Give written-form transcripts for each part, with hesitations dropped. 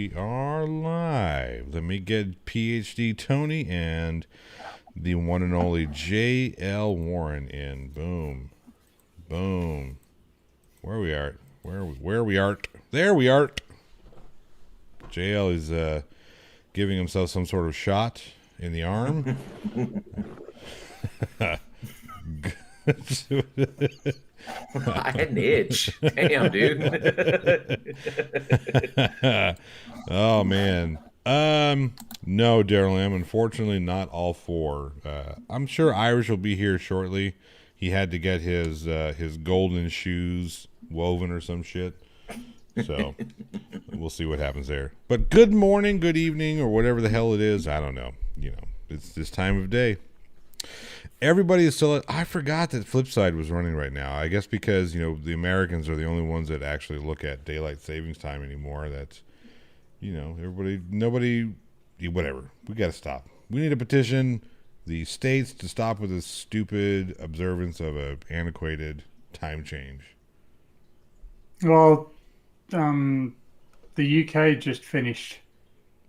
we are live. Let me get PhD Tony and the one and only J.L. Warren in. Boom. Boom. Where we are. Where we are. There we are. JL is giving himself some sort of shot in the arm. I had an itch. Damn, dude. Oh man. No, Daryl, I'm unfortunately not all four. I'm sure Irish will be here shortly. He had to get his golden shoes woven or some shit. So we'll see what happens there. But good morning, good evening, or whatever the hell it is. I don't know. You know, it's this time of day. Everybody is still. I forgot that Flipside was running right now. I guess because the Americans are the only ones that actually look at daylight savings time anymore. That's nobody, whatever. We got to stop. We need to petition the states to stop with this stupid observance of a antiquated time change. Well, the UK just finished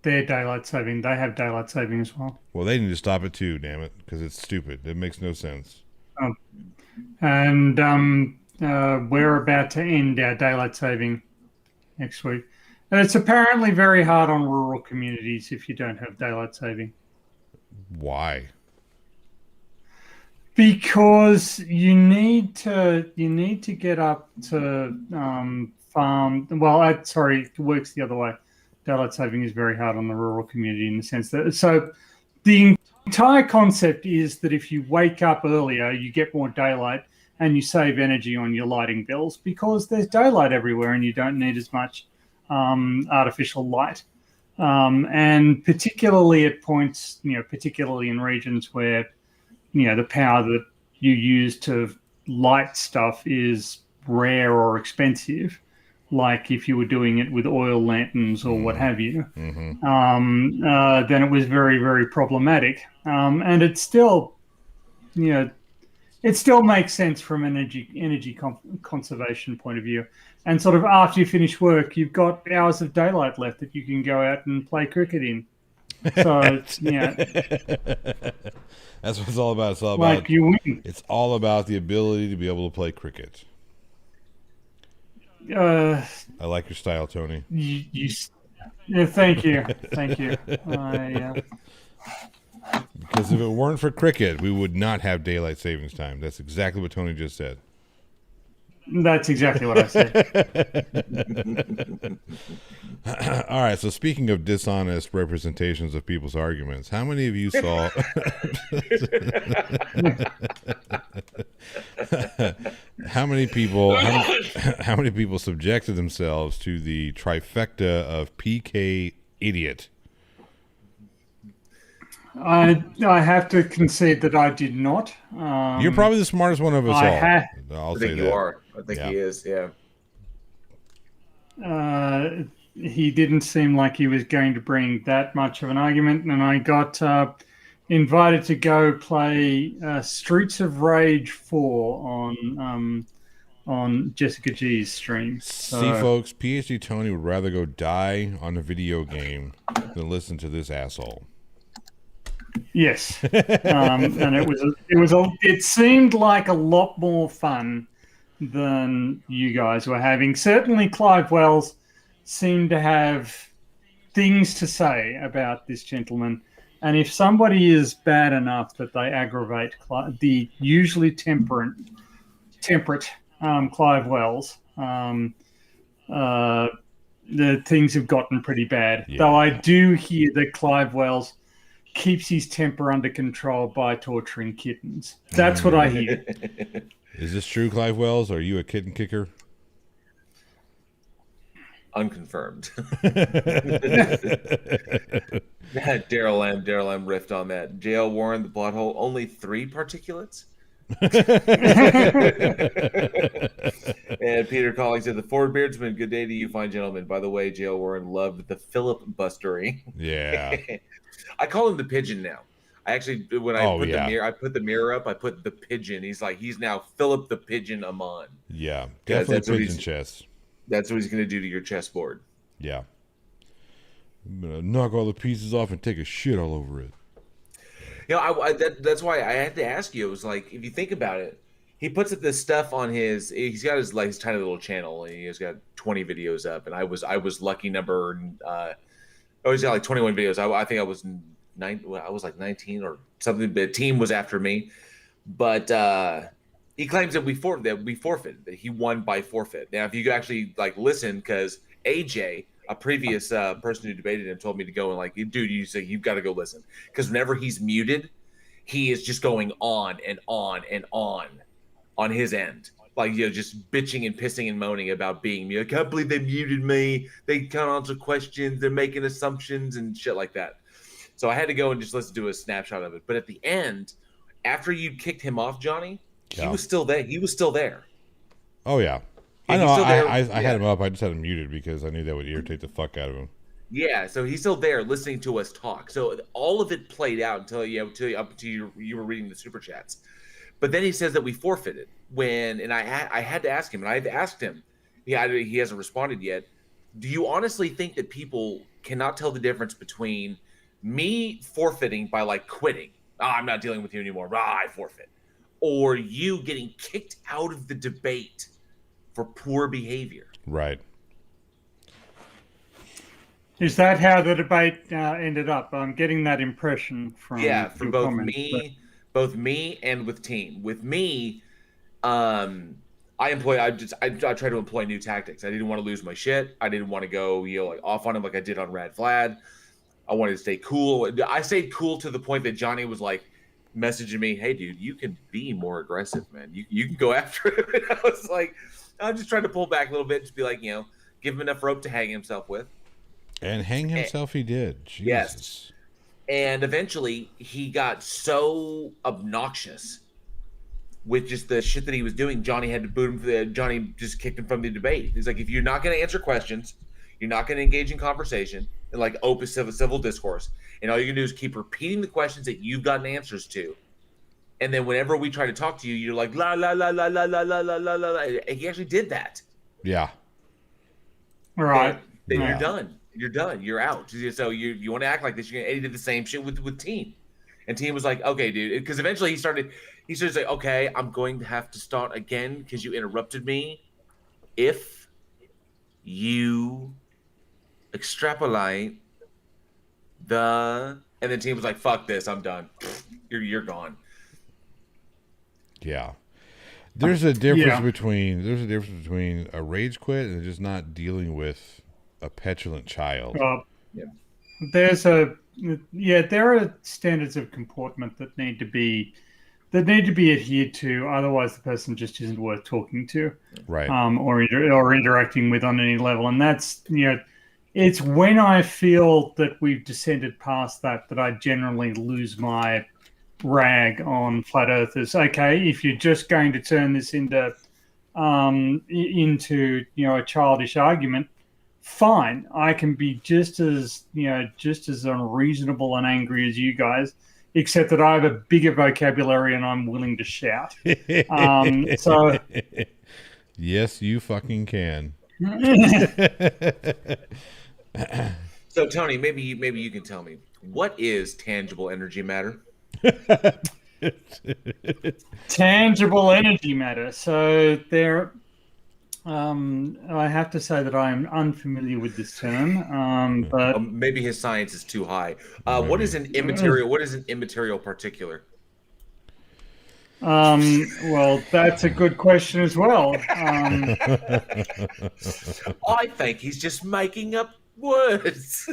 their daylight saving. They have daylight saving as well. Well, they need to stop it too, damn it, because it's stupid. It makes no sense. And we're about to end our daylight saving next week. And it's apparently very hard on rural communities if you don't have daylight saving. Why? Because you need to get up to farm. Well, it works the other way. Daylight saving is very hard on the rural community in the sense that the entire concept is that if you wake up earlier, you get more daylight and you save energy on your lighting bills because there's daylight everywhere and you don't need as much artificial light. And particularly at points, particularly in regions where the power that you use to light stuff is rare or expensive, like if you were doing it with oil lanterns or what have you, then it was very, very problematic. And it still, it still makes sense from an energy conservation point of view. And sort of after you finish work, you've got hours of daylight left that you can go out and play cricket in. So, that's what it's all about. It's all like about you win. It's all about the ability to be able to play cricket. I like your style, Tony. Thank you. Because if it weren't for cricket, we would not have daylight savings time. That's exactly what Tony just said. That's exactly what I said. All right, so speaking of dishonest representations of people's arguments, how many of you saw how many people subjected themselves to the trifecta of PK idiot? I have to concede that I did not. You're probably the smartest one of us all. I'll say that. You are. I think he is, yeah. He didn't seem like he was going to bring that much of an argument, and I got invited to go play Streets of Rage 4 on Jessica G's stream. See, folks, PhD Tony would rather go die on a video game than listen to this asshole. Yes, and it seemed like a lot more fun than you guys were having. Certainly, Clive Wells seemed to have things to say about this gentleman, and if somebody is bad enough that they aggravate the usually temperate Clive Wells, the things have gotten pretty bad. Yeah. Though I do hear that Clive Wells keeps his temper under control by torturing kittens. That's what I hear. Is this true, Clive Wells? Are you a kitten kicker? Unconfirmed. Daryl M riffed on that. J.L. Warren, the plot hole, only 3 particulates? And Peter Collins said, the Ford Beardsmen, good day to you, fine gentlemen. By the way, J.L. Warren loved the Philip Bustery. Yeah. I call him the pigeon now. I actually, when I put the mirror up, I put the pigeon. He's now Philip the Pigeon Amon. Yeah, definitely pigeon chess. That's what he's going to do to your chessboard. Yeah. I'm gonna knock all the pieces off and take a shit all over it. That's why I had to ask you. It was like, if you think about it, he puts up this stuff on he's got his tiny little channel, and he's got 20 videos up, and I was lucky number, oh, he's got like 21 videos. I think I was I was like 19 or something. The team was after me, but he claims that we forfeited, that he won by forfeit. Now, if you could actually like listen, because AJ, a previous person who debated him, told me to go and like, dude, you've got to go listen, because whenever he's muted, he is just going on and on and on his end, like, just bitching and pissing and moaning about being muted. I can't believe they muted me. They can't answer questions. They're making assumptions and shit like that. So I had to go and just listen to a snapshot of it. But at the end, after you kicked him off, Johnny, he was still there. He was still there. Oh yeah, I know. I had him up. I just had him muted because I knew that would irritate the fuck out of him. Yeah, so he's still there listening to us talk. So all of it played out until you were reading the super chats. But then he says that we forfeited and I had to ask him, and I've asked him, he hasn't responded yet. Do you honestly think that people cannot tell the difference between me forfeiting by like quitting? I'm not dealing with you anymore. I forfeit. Or you getting kicked out of the debate for poor behavior? Right. Is that how the debate ended up? I'm getting that impression from from both me and with team. With me, I try to employ new tactics. I didn't want to lose my shit. I didn't want to go like off on him like I did on Rad Vlad. I wanted to stay cool. I stayed cool to the point that Johnny was like messaging me, "Hey dude, you can be more aggressive, man. You can go after him." And I was like, I'm just trying to pull back a little bit, just be like, give him enough rope to hang himself with. And hang himself he did. Jesus. Yes. And eventually he got so obnoxious with just the shit that he was doing. Johnny had to boot him. Johnny just kicked him from the debate. He's like, if you're not going to answer questions, you're not going to engage in conversation and like open civil discourse, and all you can do is keep repeating the questions that you've gotten answers to. And then whenever we try to talk to you, you're like, la, la, la, la, la, la, la, la, la, la. And he actually did that. Yeah. Right. Then you're done. You're done. You're out. So you want to act like this. And he did the same shit with Team. And Team was like, okay, dude. Because eventually he started saying, okay, I'm going to have to start again because you interrupted me. If you extrapolate and then Team was like, fuck this, I'm done. You're gone. Yeah. There's a difference between a rage quit and just not dealing with a petulant child. There are standards of comportment that need to be adhered to. Otherwise, the person just isn't worth talking to, right? Or interacting with on any level. And that's it's when I feel that we've descended past that I generally lose my rag on flat earthers. Okay, if you're just going to turn this into a childish argument, fine. I can be just as unreasonable and angry as you guys, except that I have a bigger vocabulary and I'm willing to shout. So yes, you fucking can. So Tony, maybe you can tell me, what is tangible energy matter? Tangible energy matter. So there, I have to say that I am unfamiliar with this term, but maybe his science is too high. What is an immaterial? What is an immaterial particular? Well, that's a good question as well. I think he's just making up words.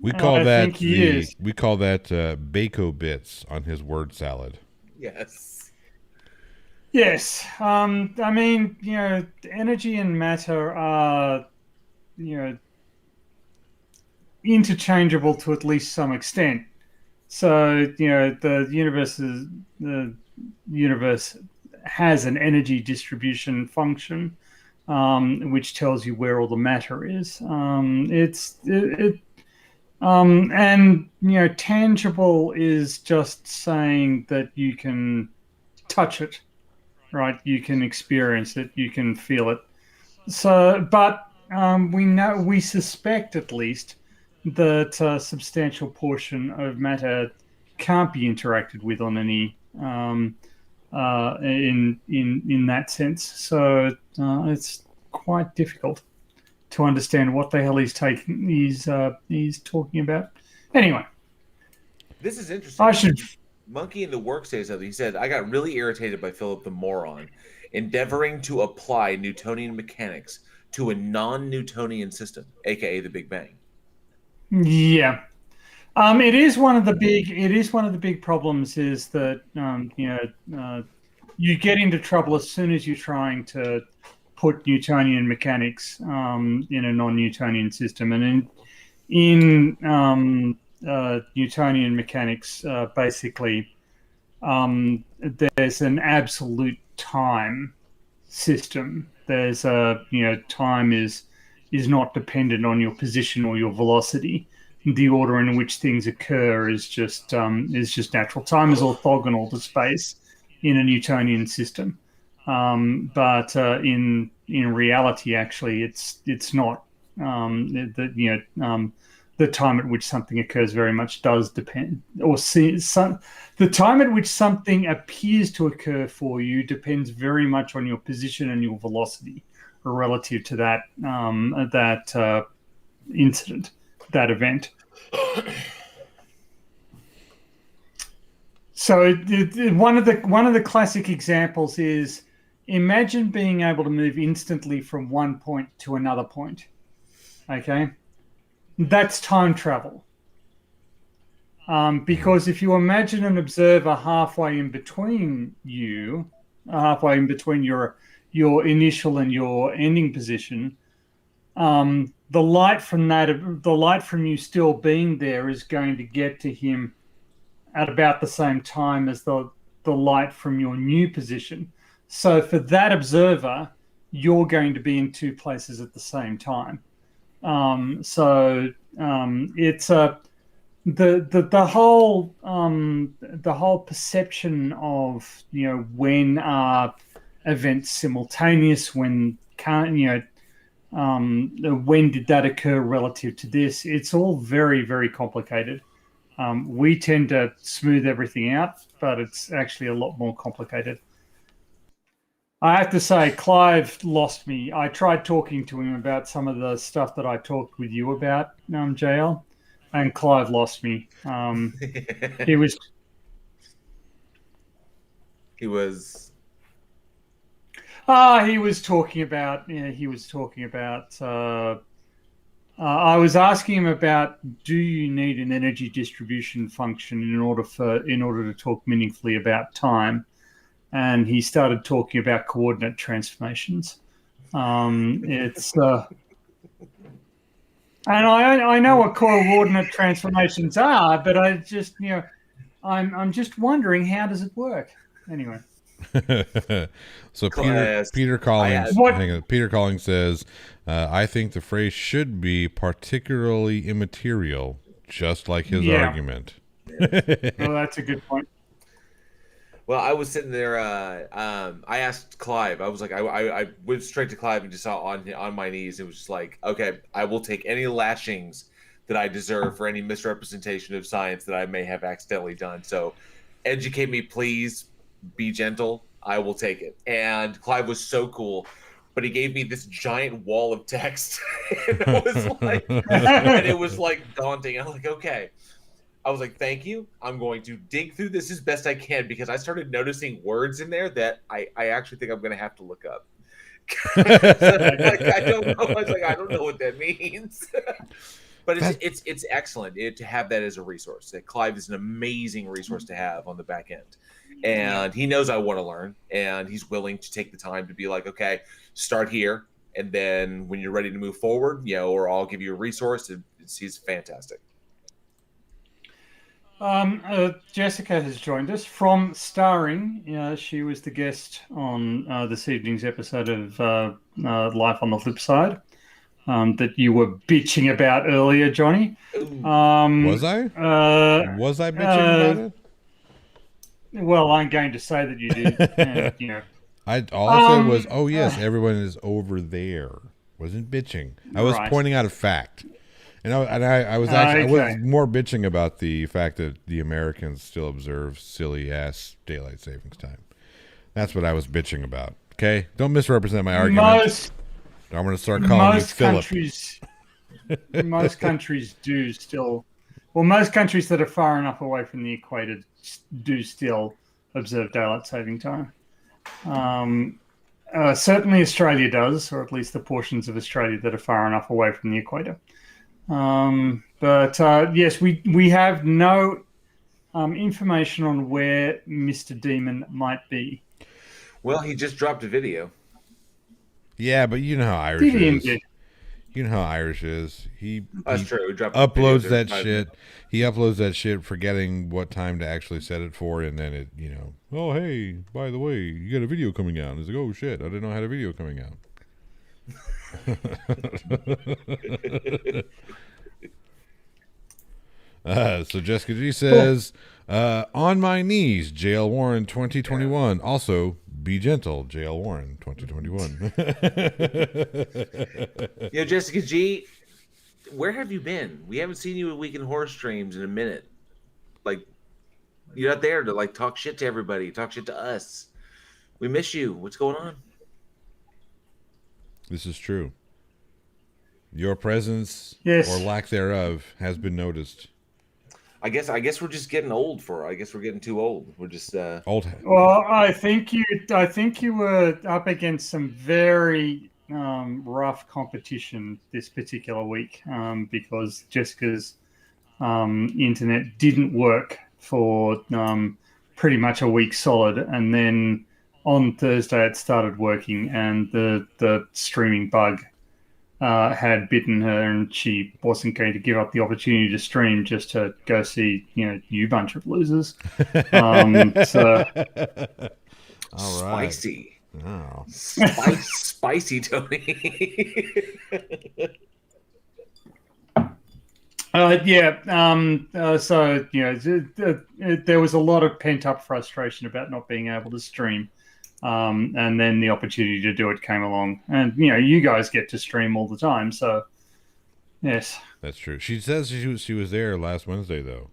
We call that Bako bits on his word salad. Yes. Yes. I mean, energy and matter are, interchangeable to at least some extent. So, the universe has an energy distribution function, which tells you where all the matter is. And tangible is just saying that you can touch it, right? You can experience it, you can feel it. So, but we suspect at least that a substantial portion of matter can't be interacted with on any in that sense. So it's quite difficult to understand what the hell he's talking about. Anyway, This is interesting. I should. Monkey in the Work says something. He said, I got really irritated by Philip the Moron endeavoring to apply Newtonian mechanics to a non-Newtonian system, aka the Big Bang. Yeah. It is one of the big problems is that you get into trouble as soon as you're trying to put Newtonian mechanics in a non-Newtonian system, and in Newtonian mechanics, basically, there's an absolute time system. There's time is not dependent on your position or your velocity. The order in which things occur is just natural. Time is orthogonal to space in a Newtonian system, but in reality, actually, it's not. The time at which something occurs very much does depend, the time at which something appears to occur for you depends very much on your position and your velocity relative to that incident, that event. So one of the classic examples is, imagine being able to move instantly from one point to another point. Okay, that's time travel. Because if you imagine an observer halfway in between your initial and your ending position, the light from you still being there is going to get to him at about the same time as the light from your new position. So for that observer, you're going to be in two places at the same time. It's the whole perception of when are events simultaneous, when can't when did that occur relative to this? It's all very, very complicated. We tend to smooth everything out, but it's actually a lot more complicated. I have to say, Clive lost me. I tried talking to him about some of the stuff that I talked with you about, JL, and Clive lost me. He was. He was. He was talking about. He was talking about. I was asking him about, do you need an energy distribution function in order to talk meaningfully about time? And he started talking about coordinate transformations. And I know what coordinate transformations are, but I'm just wondering, how does it work? Anyway. So Peter Collins says, I think the phrase should be particularly immaterial, just like his argument. Well, that's a good point. Well, I was sitting there. I asked Clive. I was like, I went straight to Clive and just saw on my knees. It was just like, okay, I will take any lashings that I deserve for any misrepresentation of science that I may have accidentally done. So, educate me, please. Be gentle. I will take it. And Clive was so cool, but he gave me this giant wall of text, and it was like daunting. I'm like, okay. I was like, thank you. I'm going to dig through this as best I can, because I started noticing words in there that I actually think I'm going to have to look up. I don't know. I was like, I don't know what that means. But it's excellent to have that as a resource. That Clive is an amazing resource to have on the back end. And he knows I want to learn, and he's willing to take the time to be like, okay, start here. And then when you're ready to move forward, or I'll give you a resource. He's fantastic. Jessica has joined us from Starring. She was the guest on this evening's episode of Life on the Flip Side that you were bitching about earlier, Johnny. Was I? Was I bitching about it? Well, I'm going to say that you did. All I said was, oh yes, everyone is over there. Wasn't bitching. I was pointing out a fact. I was actually I was Okay. more bitching about the fact that the Americans still observe silly ass daylight savings time. That's what I was bitching about. Okay, don't misrepresent my argument. Most I'm going to start calling you most Philip. countries do still, well, most countries that are far enough away from the equator do still observe daylight saving time. Certainly Australia does, or at least the portions of Australia that are far enough away from the equator. But yes, we have no information on where Mr. Demon might be. Well, he just dropped a video. Yeah, but you know how Irish Did he is. indeed? You know how Irish is. He That's true. He dropped uploads videos that every 5 shit. minutes. He uploads that shit, forgetting what time to actually set it for, and then it, oh hey, by the way, you got a video coming out. It's like, oh shit, I didn't know I had a video coming out. So Jessica G says, on my knees, JL Warren 2021. Also, be gentle, JL Warren 2021. Jessica G, where have you been? We haven't seen you at Weekend Horror Streams in a minute. Like, you're not there to like talk shit to everybody, talk shit to us. We miss you. What's going on? This is true. Your presence, Yes. or lack thereof, has been noticed. I guess we're just getting old for. I guess we're getting too old. We're just Old. Well, I think you were up against some very rough competition this particular week because Jessica's internet didn't work for pretty much a week solid, and then on Thursday it started working, and the streaming bug had bitten her, and she wasn't going to give up the opportunity to stream just to go see you bunch of losers. So All right. spicy. Oh. Spicy Tony. So there was a lot of pent up frustration about not being able to stream, and then the opportunity to do it came along, and you guys get to stream all the time, so yes, That's true. She says she was there last Wednesday though.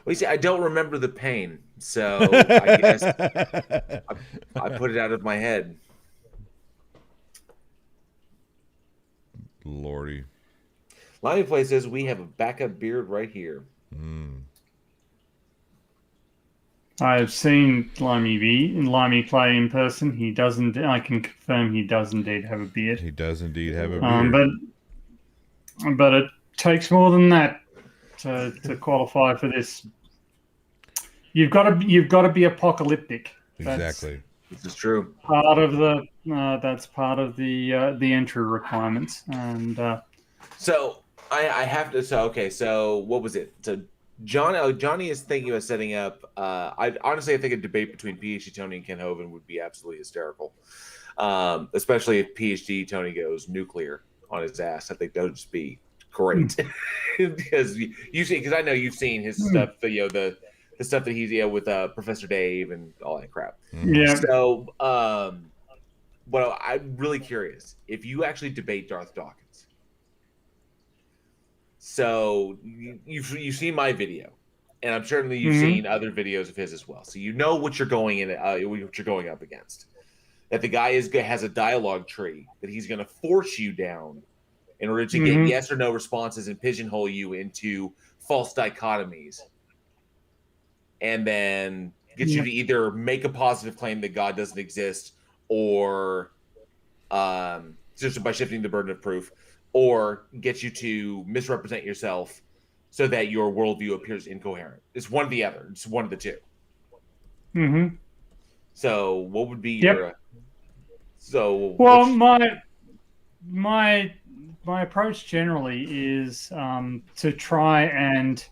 Well, you see, I don't remember the pain, so I guess I put it out of my head. Lordy. Limey Play says we have a backup beard right here. I've seen Limey play in person. He doesn't. I can confirm he does indeed have a beard. He does indeed have a beard. But it takes more than that to qualify for this. You've got to be apocalyptic. Exactly. This is true. That's part of the entry requirements, and So I have to. So okay. So what was it? So Johnny is thinking about setting up. I think a debate between PhD Tony and Ken Hovind would be absolutely hysterical, especially if PhD Tony goes nuclear on his ass. I think that would just be great because because I know you've seen his stuff. The stuff that he's with Professor Dave and all that crap. yeah. So, but I'm really curious if you actually debate Darth Dawkins. So you've seen my video, and I'm certainly you've seen other videos of his as well. So you know what you're going in, what you're going up against. That the guy has a dialogue tree that he's going to force you down in order to get yes or no responses and pigeonhole you into false dichotomies, and then get you to either make a positive claim that God doesn't exist, or just by shifting the burden of proof, or get you to misrepresent yourself so that your worldview appears incoherent. It's one or the other. It's one of the two. Mm-hmm. So what would be your... my approach generally is to try and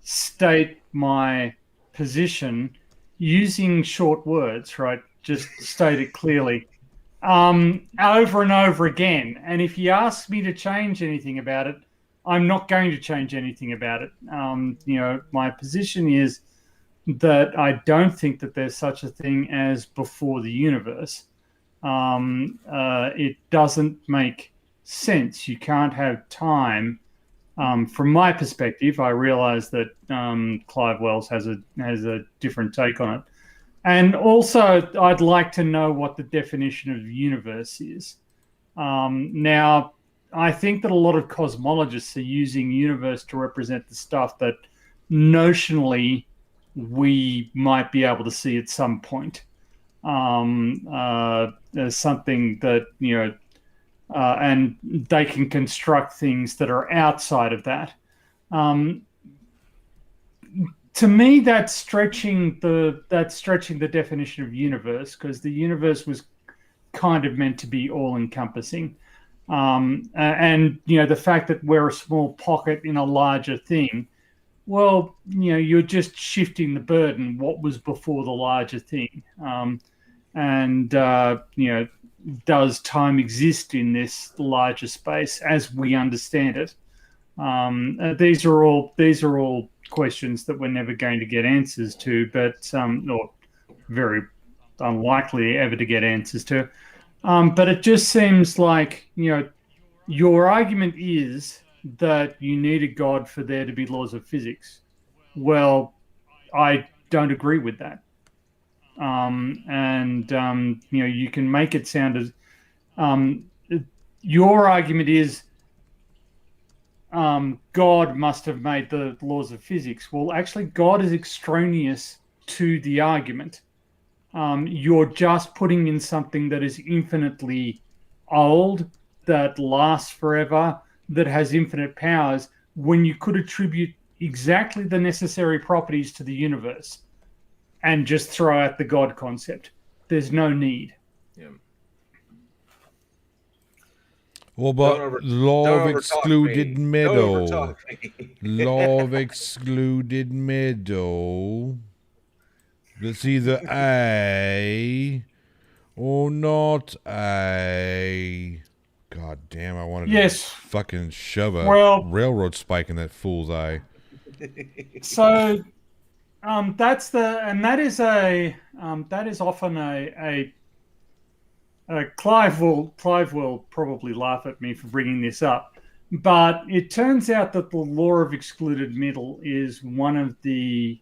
state my position using short words, right? Just state it clearly. Over and over again. And if you ask me to change anything about it, I'm not going to change anything about it. My position is that I don't think that there's such a thing as before the universe. It doesn't make sense. You can't have time. From my perspective, I realize that Clive Wells has a different take on it. And also, I'd like to know what the definition of universe is. Now, I think that a lot of cosmologists are using universe to represent the stuff that notionally we might be able to see at some point. As something that, and they can construct things that are outside of that. To me, that's stretching the definition of universe, because the universe was kind of meant to be all encompassing. And the fact that we're a small pocket in a larger thing, well, you're just shifting the burden. What was before the larger thing? And does time exist in this larger space as we understand it? These are all questions that we're never going to get answers to, but or very unlikely ever to get answers to. But it just seems like, your argument is that you need a God for there to be laws of physics. Well, I don't agree with that. You can make it sound as your argument is God must have made the laws of physics. Well, actually, God is extraneous to the argument. You're just putting in something that is infinitely old, that lasts forever, that has infinite powers, when you could attribute exactly the necessary properties to the universe and just throw out the God concept. There's no need. Yeah. Well, but law of excluded middle. Law of excluded middle. It's either A or not A. God damn, I wanted to fucking shove a railroad spike in that fool's eye. So that is often a Clive will probably laugh at me for bringing this up, but it turns out that the law of excluded middle is one of the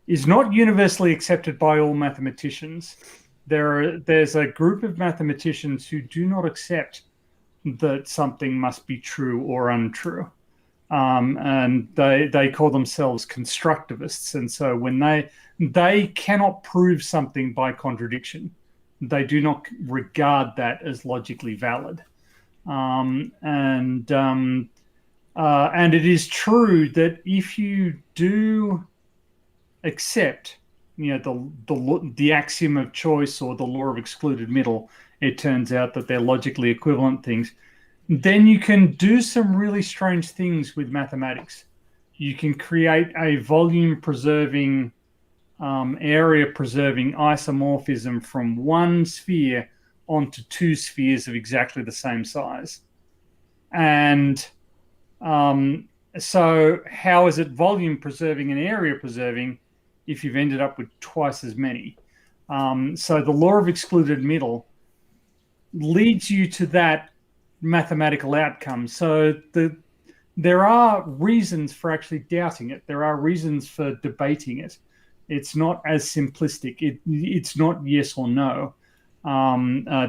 is not universally accepted by all mathematicians. There's a group of mathematicians who do not accept that something must be true or untrue. And they call themselves constructivists. And so when they cannot prove something by contradiction, they do not regard that as logically valid. And it is true that if you do accept, the axiom of choice or the law of excluded middle, it turns out that they're logically equivalent things. Then you can do some really strange things with mathematics. You can create a volume-preserving, area-preserving isomorphism from one sphere onto two spheres of exactly the same size. And so how is it volume-preserving and area-preserving if you've ended up with twice as many? So the law of excluded middle leads you to that mathematical outcome. So there are reasons for actually doubting it. There are reasons for debating it. It's not as simplistic. It's not yes or no,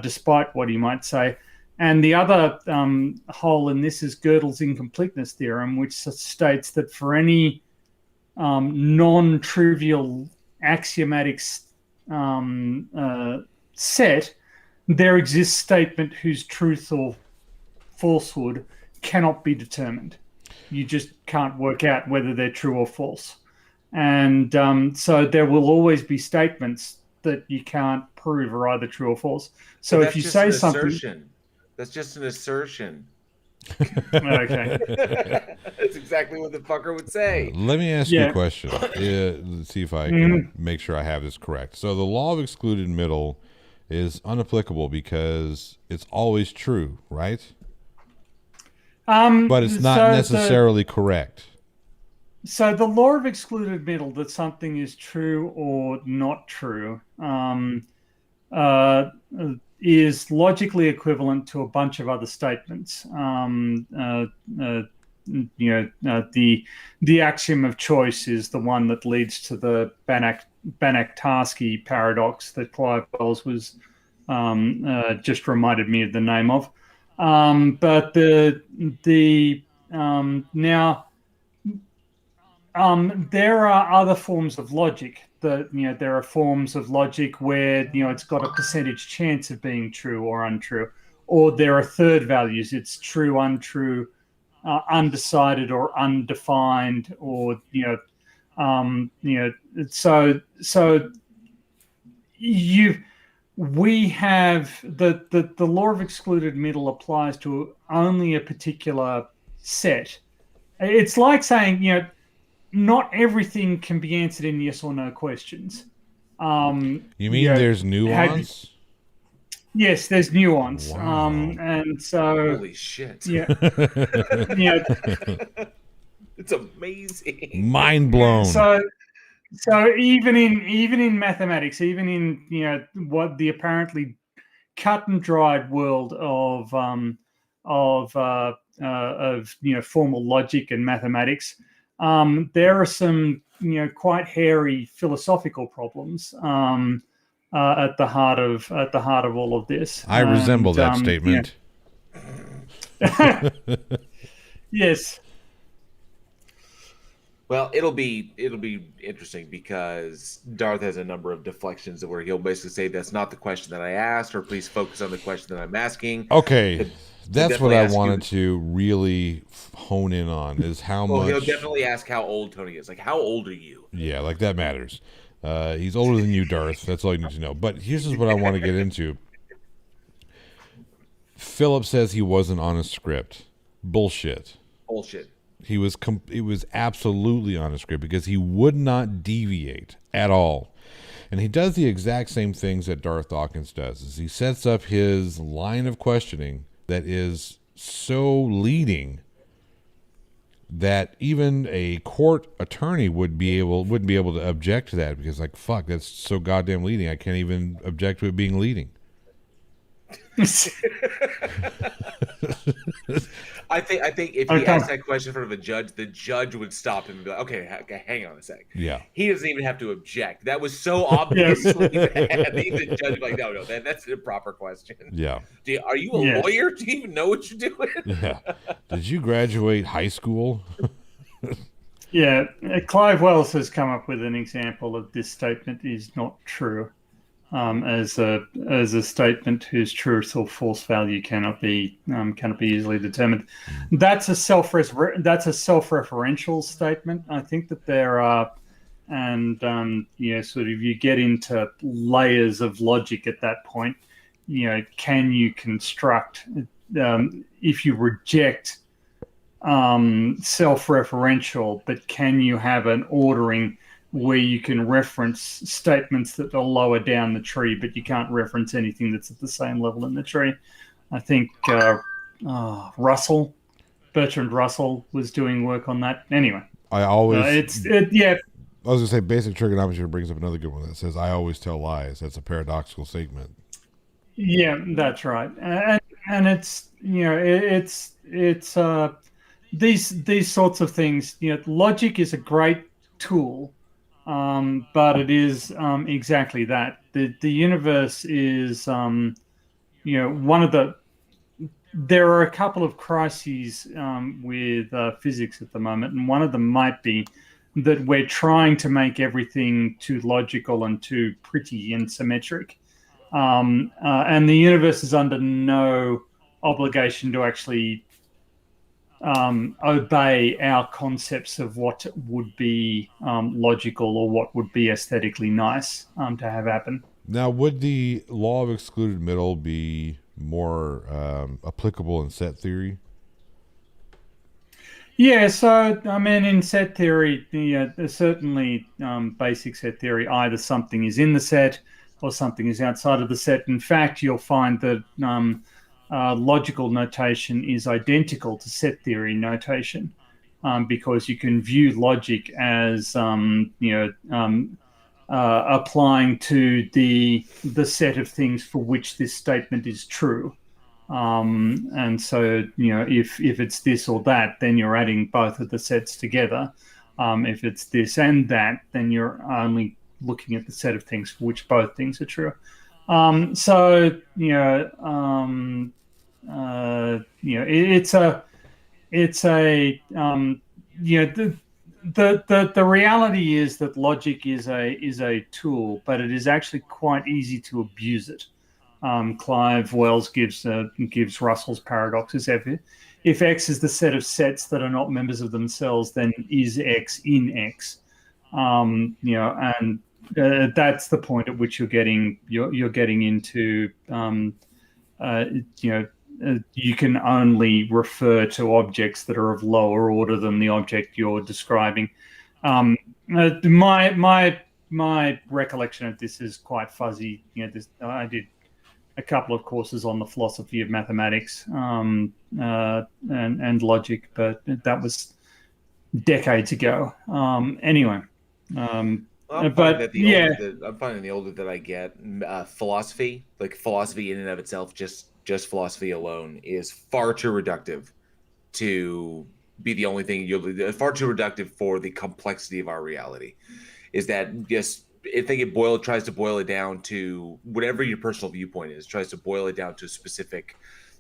despite what you might say. And the other hole in this is Gödel's incompleteness theorem, which states that for any non-trivial axiomatic set, there exists statement whose truth or falsehood cannot be determined. You just can't work out whether they're true or false. And so there will always be statements that you can't prove are either true or false. So if you say something... That's just an assertion. Okay. That's exactly what the fucker would say. Let me ask you a question. Let's see if I can make sure I have this correct. So the law of excluded middle is unapplicable because it's always true, right? But it's not necessarily correct. So the law of excluded middle, that something is true or not true, is logically equivalent to a bunch of other statements. The axiom of choice is the one that leads to the Banach-Tarski paradox that Clive Wells was just reminded me of the name of. But now there are other forms of logic. There are forms of logic where it's got a percentage chance of being true or untrue, or there are third values. It's true, untrue, undecided, or undefined, or So we have the law of excluded middle applies to only a particular set. It's like saying not everything can be answered in yes or no questions. You mean there's nuance? Yes, there's nuance. Wow. And so holy shit. Yeah. It's amazing. Mind blown. So even in mathematics, even in what the apparently cut and dried world of formal logic and mathematics, there are some quite hairy philosophical problems at the heart of all of this. I resemble that statement. Yes. Well, it'll be interesting because Darth has a number of deflections where he'll basically say that's not the question that I asked, or please focus on the question that I'm asking. Okay, that's what I wanted to really hone in on is how much. He'll definitely ask how old Tony is. Like, how old are you? Yeah, like that matters. He's older than you, Darth. That's all you need to know. But here's what I want to get into. Philip says he wasn't on a script. Bullshit. It was absolutely on a script because he would not deviate at all. And he does the exact same things that Darth Dawkins does. Is he sets up his line of questioning that is so leading that even a court attorney wouldn't be able to object to that because, like, fuck, that's so goddamn leading. I can't even object to it being leading. I think if he asked that question in front of a judge, the judge would stop him and be like, okay, hang on a sec. Yeah. He doesn't even have to object. That was so obviously bad. The judge would be like, no, that's an improper question. Yeah. Are you a lawyer? Do you even know what you're doing? Yeah. Did you graduate high school? Yeah. Clive Wells has come up with an example of this statement is not true. As a statement whose truth or false value cannot be easily determined. That's a self-referential statement. I think that there are, and sort of you get into layers of logic at that point. Can you construct if you reject self-referential, but can you have an ordering where you can reference statements that are lower down the tree, but you can't reference anything that's at the same level in the tree? I think Bertrand Russell was doing work on that. Anyway, I was yeah. I was going to say basic trigonometry brings up another good one that says, I always tell lies. That's a paradoxical statement. Yeah, that's right. And it's, it's these sorts of things, logic is a great tool. But it is exactly that. The universe is, one of the. There are a couple of crises with physics at the moment, and one of them might be that we're trying to make everything too logical and too pretty and symmetric, and the universe is under no obligation to actually obey our concepts of what would be logical or what would be aesthetically nice to have happen. Now, would the law of excluded middle be more applicable in set theory? Yeah, so I mean, in set theory, there's certainly basic set theory. Either something is in the set or something is outside of the set. In fact, you'll find that logical notation is identical to set theory notation applying to the set of things for which this statement is true. And so, if it's this or that, then you're adding both of the sets together. If it's this and that, then you're only looking at the set of things for which both things are true. It's a the reality is that logic is a tool, but it is actually quite easy to abuse it. Clive Wells gives Russell's paradoxes. If X is the set of sets that are not members of themselves, then is X in X? And that's the point at which you're getting into you can only refer to objects that are of lower order than the object you're describing. My recollection of this is quite fuzzy. I did a couple of courses on the philosophy of mathematics and logic, but that was decades ago. Anyway. I'm finding the older that I get, philosophy in and of itself, just philosophy alone, is far too reductive to be the only thing. Far too reductive for the complexity of our reality. Is that just? I think it tries to boil it down to whatever your personal viewpoint is. Tries to boil it down to a specific,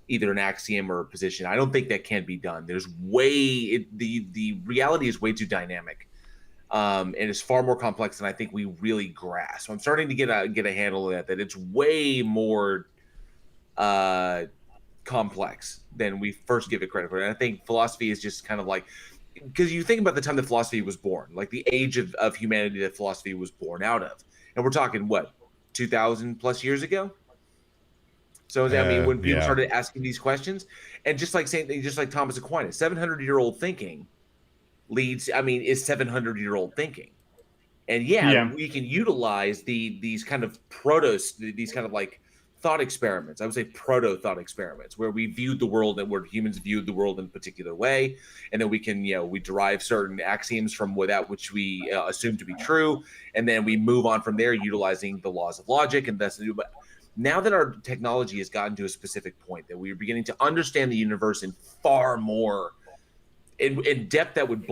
either an axiom or a position. I don't think that can be done. There's the reality is way too dynamic. And it's far more complex than I think we really grasp. I'm starting to get a handle of that it's way more complex than we first give it credit for. And I think philosophy is just kind of like, because you think about the time that philosophy was born, like the age of humanity that philosophy was born out of. And we're talking, 2,000 plus years ago? So, when people started asking these questions, and just like Thomas Aquinas, 700-year-old thinking is 700-year-old thinking. And we can utilize these kind of like thought experiments. I would say proto thought experiments, where we viewed the world and where humans viewed the world in a particular way, and then we can we derive certain axioms from that which we assume to be true, and then we move on from there utilizing the laws of logic. And that's but now that our technology has gotten to a specific point that we are beginning to understand the universe in far more in depth that would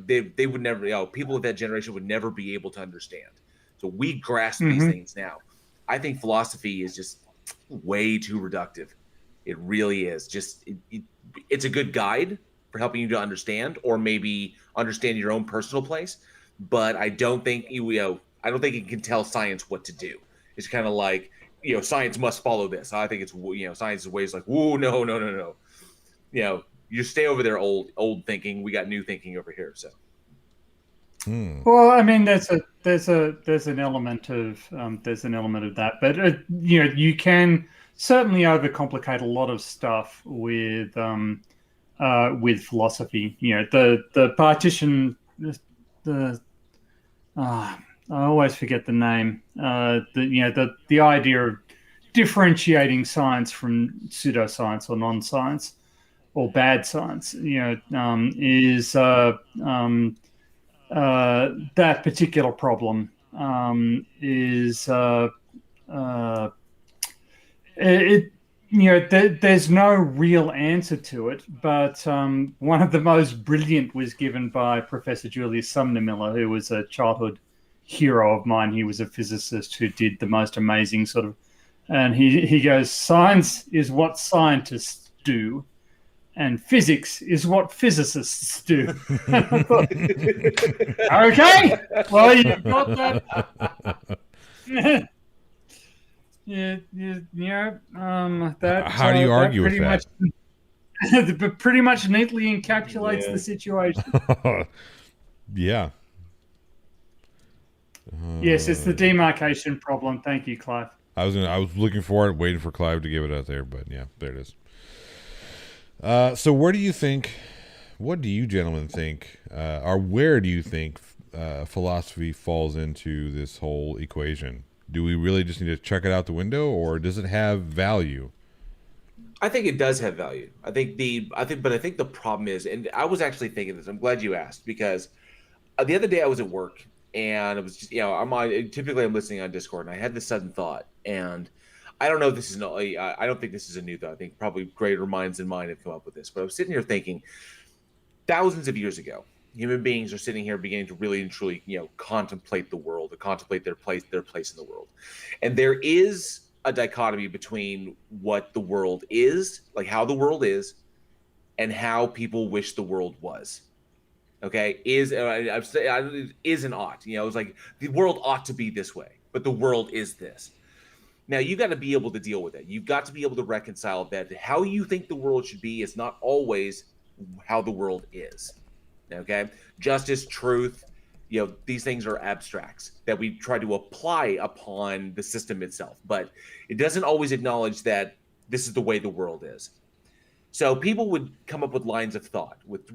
they would never people of that generation would never be able to understand. So we grasp these things now. I think philosophy is just way too reductive. It really is. Just it's a good guide for helping you to understand, or maybe understand your own personal place. But I don't think I don't think it can tell science what to do. It's kind of like science must follow this. I think it's science is ways like, whoa, no. You stay over there, old thinking. We got new thinking over here. So. Well, I mean, there's an element of that, but you can certainly overcomplicate a lot of stuff with philosophy. The partition, I always forget the name. The idea of differentiating science from pseudoscience or non-science or bad science, is that particular problem is there's no real answer to it, but one of the most brilliant was given by Professor Julius Sumner Miller, who was a childhood hero of mine. He was a physicist who did the most amazing and he goes, science is what scientists do, and physics is what physicists do. Okay, well, you've got that. That. How do you argue with that? But pretty much neatly encapsulates the situation. Yeah. Yes, it's the demarcation problem. Thank you, Clive. I was looking for it, waiting for Clive to give it out there, but yeah, there it is. So what do you gentlemen think, or where do you think philosophy falls into this whole equation? Do we really just need to chuck it out the window, or does it have value? I think it does have value. I think the problem is, and I was actually thinking this. I'm glad you asked, because the other day I was at work and it was just, typically I'm listening on Discord, and I had this sudden thought, and I don't know if this is I don't think this is a new thought. I think probably greater minds than mine have come up with this, but I was sitting here thinking, thousands of years ago, human beings are sitting here beginning to really and truly, contemplate the world, to contemplate their place in the world, and there is a dichotomy between what the world is, like how the world is, and how people wish the world was. Okay, is and ought. It's like the world ought to be this way, but the world is this. Now you got to be able to deal with it. You've got to be able to reconcile that how you think the world should be is not always how the world is. Okay, justice, truth, these things are abstracts that we try to apply upon the system itself, but it doesn't always acknowledge that this is the way the world is. So people would come up with lines of thought with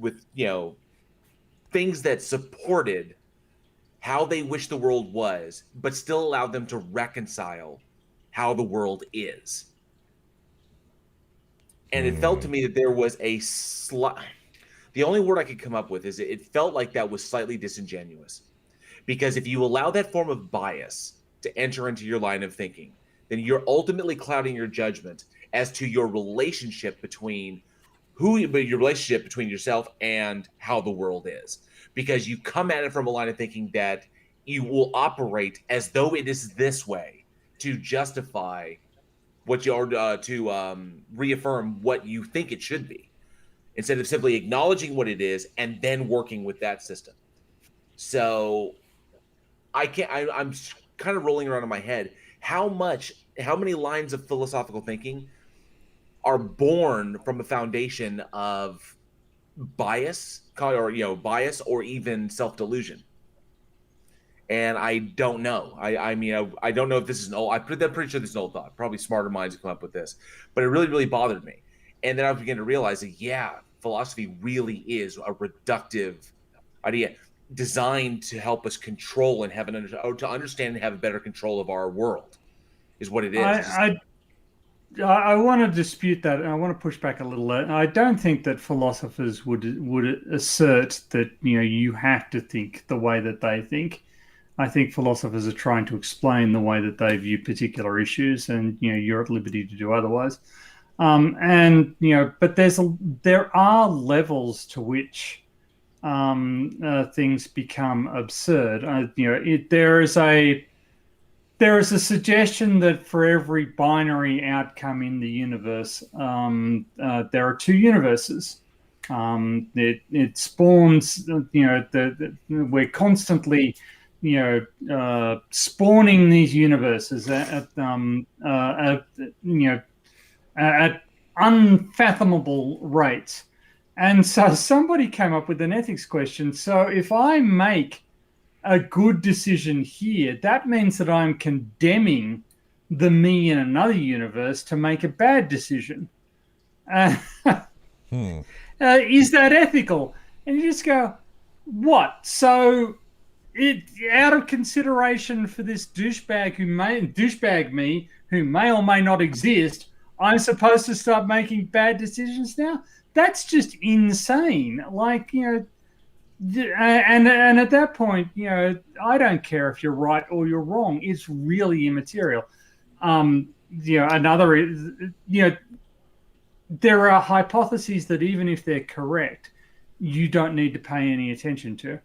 things that supported how they wish the world was, but still allowed them to reconcile how the world is. And it felt to me that there was the only word I could come up with is it felt like that was slightly disingenuous. Because if you allow that form of bias to enter into your line of thinking, then you're ultimately clouding your judgment as to your relationship between yourself and how the world is, because you come at it from a line of thinking that you will operate as though it is this way to justify what you are to reaffirm what you think it should be, instead of simply acknowledging what it is and then working with that system. So I'm kind of rolling around in my head how many lines of philosophical thinking are born from a foundation of bias or even self-delusion. And I don't know. I don't know if this is an old. I'm pretty sure this is an old thought. Probably smarter minds have come up with this, but it really, really bothered me. And then I began to realize that philosophy really is a reductive idea designed to help us control and to understand and have a better control of our world, is what it is. I want to dispute that, and I want to push back a little. I don't think that philosophers would assert that you have to think the way that they think. I think philosophers are trying to explain the way that they view particular issues, and you're at liberty to do otherwise. But there are levels to which things become absurd. There is a suggestion that for every binary outcome in the universe, there are two universes. It spawns. We're constantly, spawning these universes at unfathomable rates. And so somebody came up with an ethics question. So if I make a good decision here, that means that I'm condemning the me in another universe to make a bad decision. Is that ethical? And you just go, what? So out of consideration for this douchebag me, who may or may not exist, I'm supposed to start making bad decisions now? That's just insane. And at that point, I don't care if you're right or you're wrong. It's really immaterial. There are hypotheses that even if they're correct, you don't need to pay any attention to.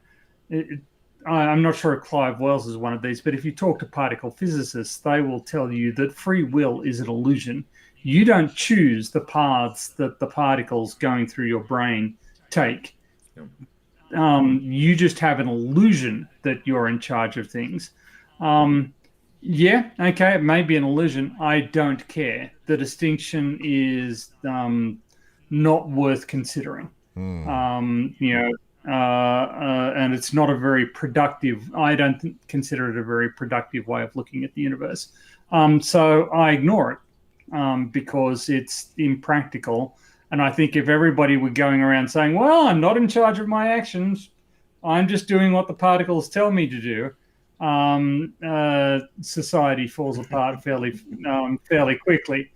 I'm not sure if Clive Wells is one of these, but if you talk to particle physicists, they will tell you that free will is an illusion. You don't choose the paths that the particles going through your brain take. You just have an illusion that you're in charge of things. It may be an illusion. I don't care. The distinction is not worth considering. And it's not a very productive. I don't consider it a very productive way of looking at the universe. So I ignore it because it's impractical. And I think if everybody were going around saying, well, I'm not in charge of my actions, I'm just doing what the particles tell me to do, society falls apart fairly quickly.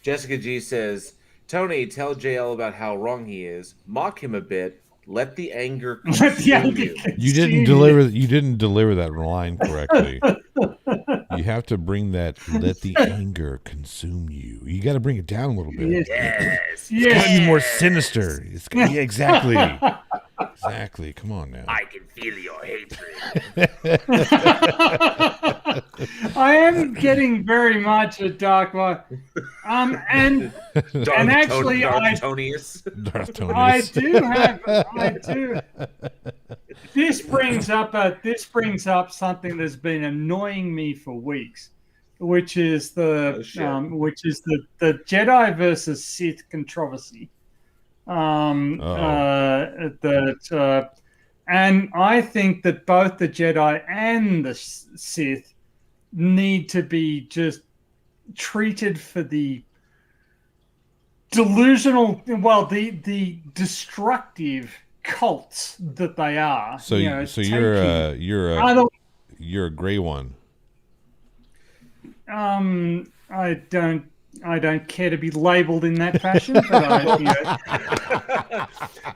Jessica G says, Tony, tell JL about how wrong he is. Mock him a bit. Let the anger Let the consume anger you. You didn't deliver. You didn't deliver that line correctly. You have to bring that. Let the anger consume you. You got to bring it down a little bit. Yes. It's got to be more Yes. sinister. Yeah, exactly. Exactly. Come on now. I can feel your hatred. I am getting very much a dark one. And actually, Darktonius. Darth Tony. I do. This brings up something that's been annoying me for weeks, which is the Jedi versus Sith controversy. And I think that both the Jedi and the Sith need to be just treated for the delusional, the destructive cults that they are. So you're a gray one. I don't care to be labeled in that fashion, but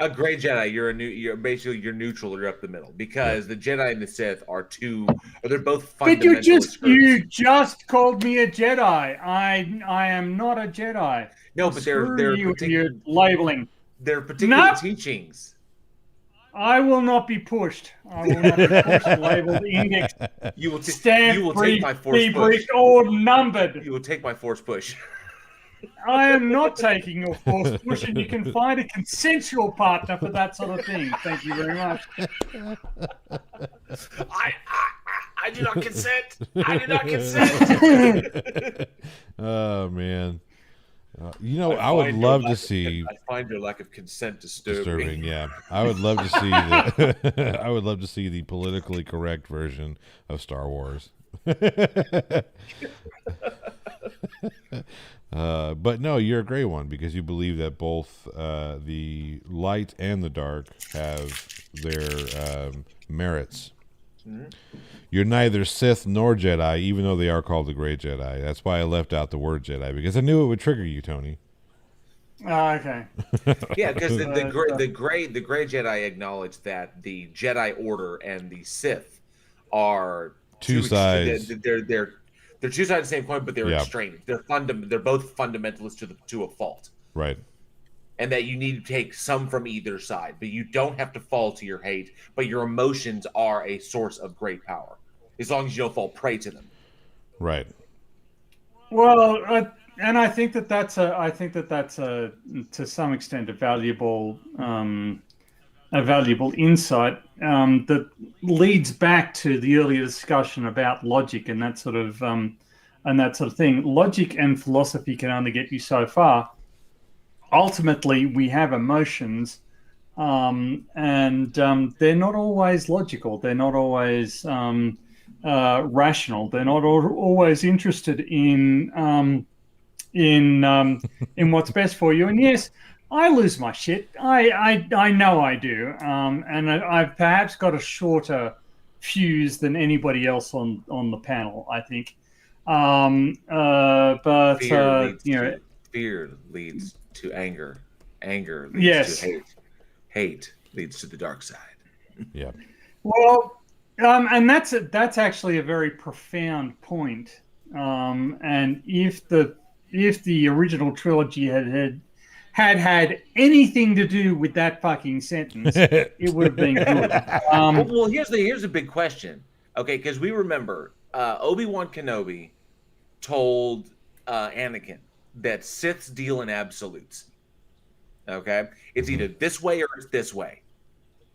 a gray Jedi. You're basically neutral. You're up the middle because the Jedi and the Sith they're both fundamentalist. But you just called me a Jedi. I am not a Jedi. No, but you're labeling. They're particular teachings. I will not be pushed. I will not be pushed, labeled, indexed, you will take my force push. Or numbered. You will take my force push. I am not taking your force push, and you can find a consensual partner for that sort of thing. Thank you very much. I do not consent. I do not consent. Oh man. I would love to see. I find your lack of consent disturbing. Yeah, I would love to see the. I would love to see the politically correct version of Star Wars. But no, you're a gray one because you believe that both the light and the dark have their merits. Mm-hmm. You're neither Sith nor Jedi, even though they are called the Gray Jedi. That's why I left out the word Jedi, because I knew it would trigger you, Tony. Okay. Yeah, because the gray Jedi acknowledge that the Jedi Order and the Sith are two sides. They're two sides of the same coin, but they're extreme. They're both fundamentalists to a fault. Right. And that you need to take some from either side, but you don't have to fall to your hate. But your emotions are a source of great power, as long as you don't fall prey to them. Right. Well, and I think that's to some extent a valuable insight that leads back to the earlier discussion about logic and that sort of thing. Logic and philosophy can only get you so far. Ultimately, we have emotions, and they're not always logical. They're not always rational. They're not always interested in what's best for you. And yes, I lose my shit. I know I do. And I've perhaps got a shorter fuse than anybody else on the panel, I think. But fear leads to anger. Anger leads to hate. Hate leads to the dark side. Yeah. Well, and that's actually a very profound point. And if the original trilogy had anything to do with that fucking sentence, it would have been good. Well, here's a big question. Okay, because we remember Obi-Wan Kenobi told Anakin that Siths deal in absolutes. Okay? It's either this way or it's this way.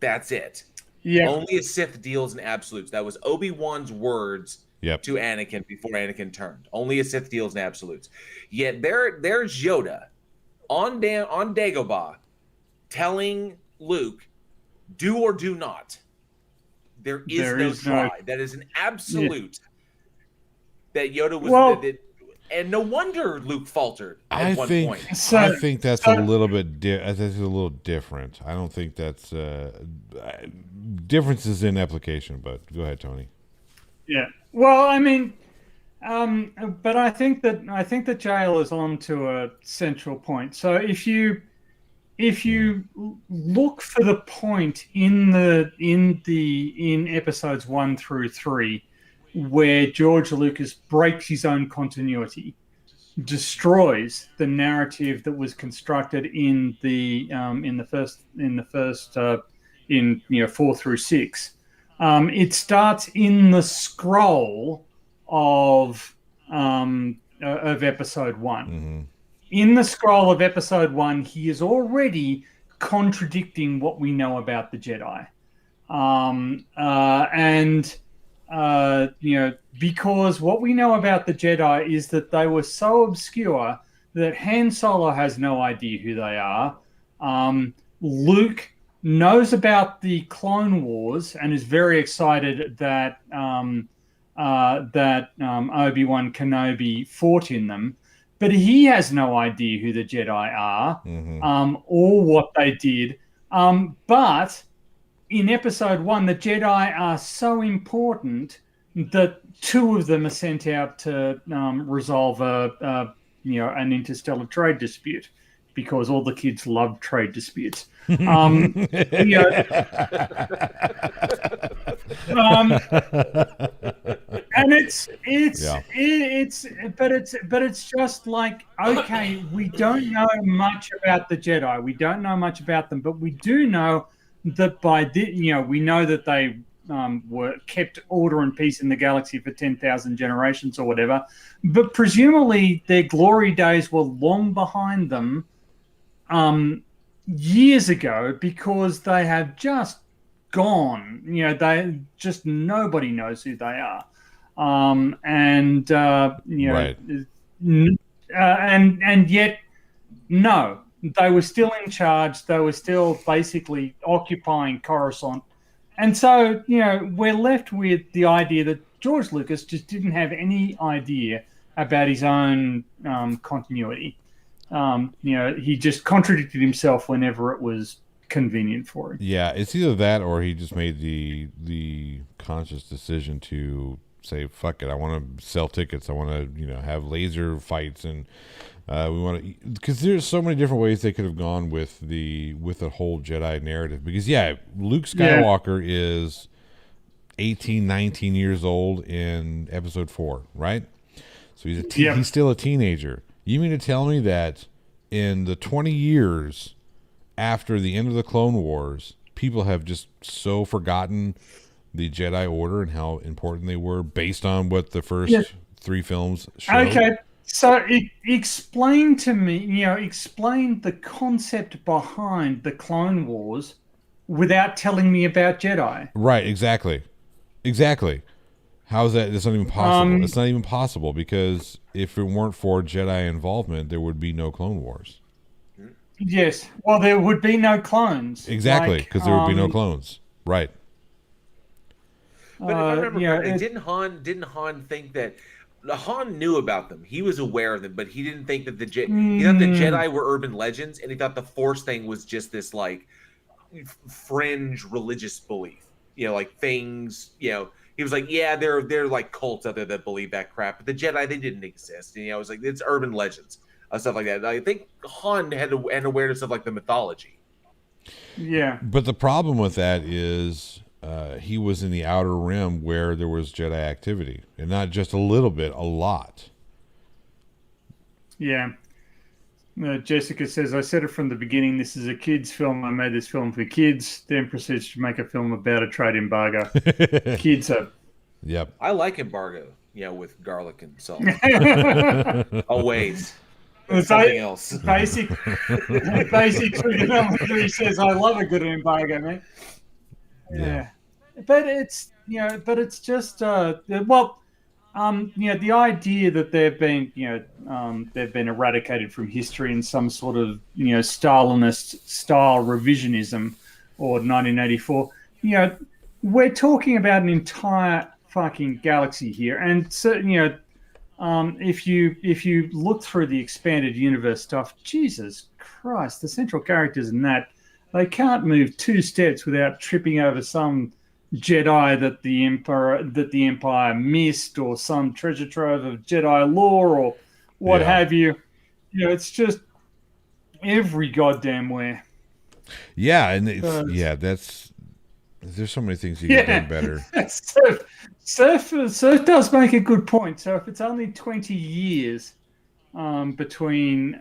That's it. Yeah. Only a Sith deals in absolutes. That was Obi-Wan's words to Anakin before Anakin turned. Only a Sith deals in absolutes. Yet there's Yoda on Dagobah telling Luke, do or do not. There is no try. That is an absolute that Yoda was... And no wonder Luke faltered at one point. I think that's a little bit. I think it's a little different. I don't think that's differences in application. But go ahead, Tony. Yeah. Well, I mean, but I think that Jail is on to a central point. So if you if you look for the point in episodes 1 through 3 where George Lucas breaks his own continuity, destroys the narrative that was constructed in the first 4 through 6. It starts in the scroll of episode 1. Mm-hmm. In the scroll of episode 1, he is already contradicting what we know about the Jedi. Because what we know about the Jedi is that they were so obscure that Han Solo has no idea who they are. Luke knows about the Clone Wars and is very excited that Obi-Wan Kenobi fought in them, but he has no idea who the Jedi are, or what they did. But in episode 1, the Jedi are so important that 2 of them are sent out to resolve an interstellar trade dispute, because all the kids love trade disputes. And it's just like, okay, we don't know much about the Jedi. We don't know much about them, but we do know that we know that they were kept order and peace in the galaxy for 10,000 generations or whatever. But presumably their glory days were long behind them years ago, because they have just gone. They just, nobody knows who they are. And yet, no, they were still in charge. They were still basically occupying Coruscant. And so, we're left with the idea that George Lucas just didn't have any idea about his own continuity. He just contradicted himself whenever it was convenient for him. Yeah, it's either that or he just made the conscious decision to say, fuck it, I want to sell tickets. I want to, have laser fights, and we want to, because there's so many different ways they could have gone with the whole Jedi narrative. Because Luke Skywalker is 18, 19 years old in episode 4, right? So he's still a teenager. You mean to tell me that in the 20 years after the end of the Clone Wars, people have just so forgotten the Jedi Order and how important they were based on what the first 3 films showed? Okay, so explain to me, explain the concept behind the Clone Wars without telling me about Jedi. Right, exactly. How is that? It's not even possible. It's not even possible, because if it weren't for Jedi involvement, there would be no Clone Wars. Yes. Well, there would be no clones. Exactly, because there would be no clones. Right. But if I remember correctly, didn't Han think that Han knew about them? He was aware of them, but he didn't think that he thought the Jedi were urban legends, and he thought the Force thing was just this like fringe religious belief. Like things. He was like, yeah, they're like cults out there that believe that crap, but the Jedi, they didn't exist. And I was like, it's urban legends, stuff like that. I think Han had an awareness of like the mythology. Yeah, but the problem with that is he was in the outer rim where there was Jedi activity, and not just a little bit, a lot. Yeah. Jessica says, I said it from the beginning, this is a kid's film. I made this film for kids, then proceeds to make a film about a trade embargo. Kids are... Yep. I like embargo, with garlic and salt. Always. Something else. Basic trigonometry says, I love a good embargo, man. Yeah. But it's, just, the idea that they've been eradicated from history in some sort of, Stalinist style revisionism, or 1984. We're talking about an entire fucking galaxy here, and so, if you look through the expanded universe stuff, Jesus Christ, the central characters in that, they can't move 2 steps without tripping over some Jedi that the Empire missed, or some treasure trove of Jedi lore, or what have you. It's just every goddamn where. Yeah, and it's But, that's there's so many things you could have done better. Surf does make a good point. So if it's only 20 years between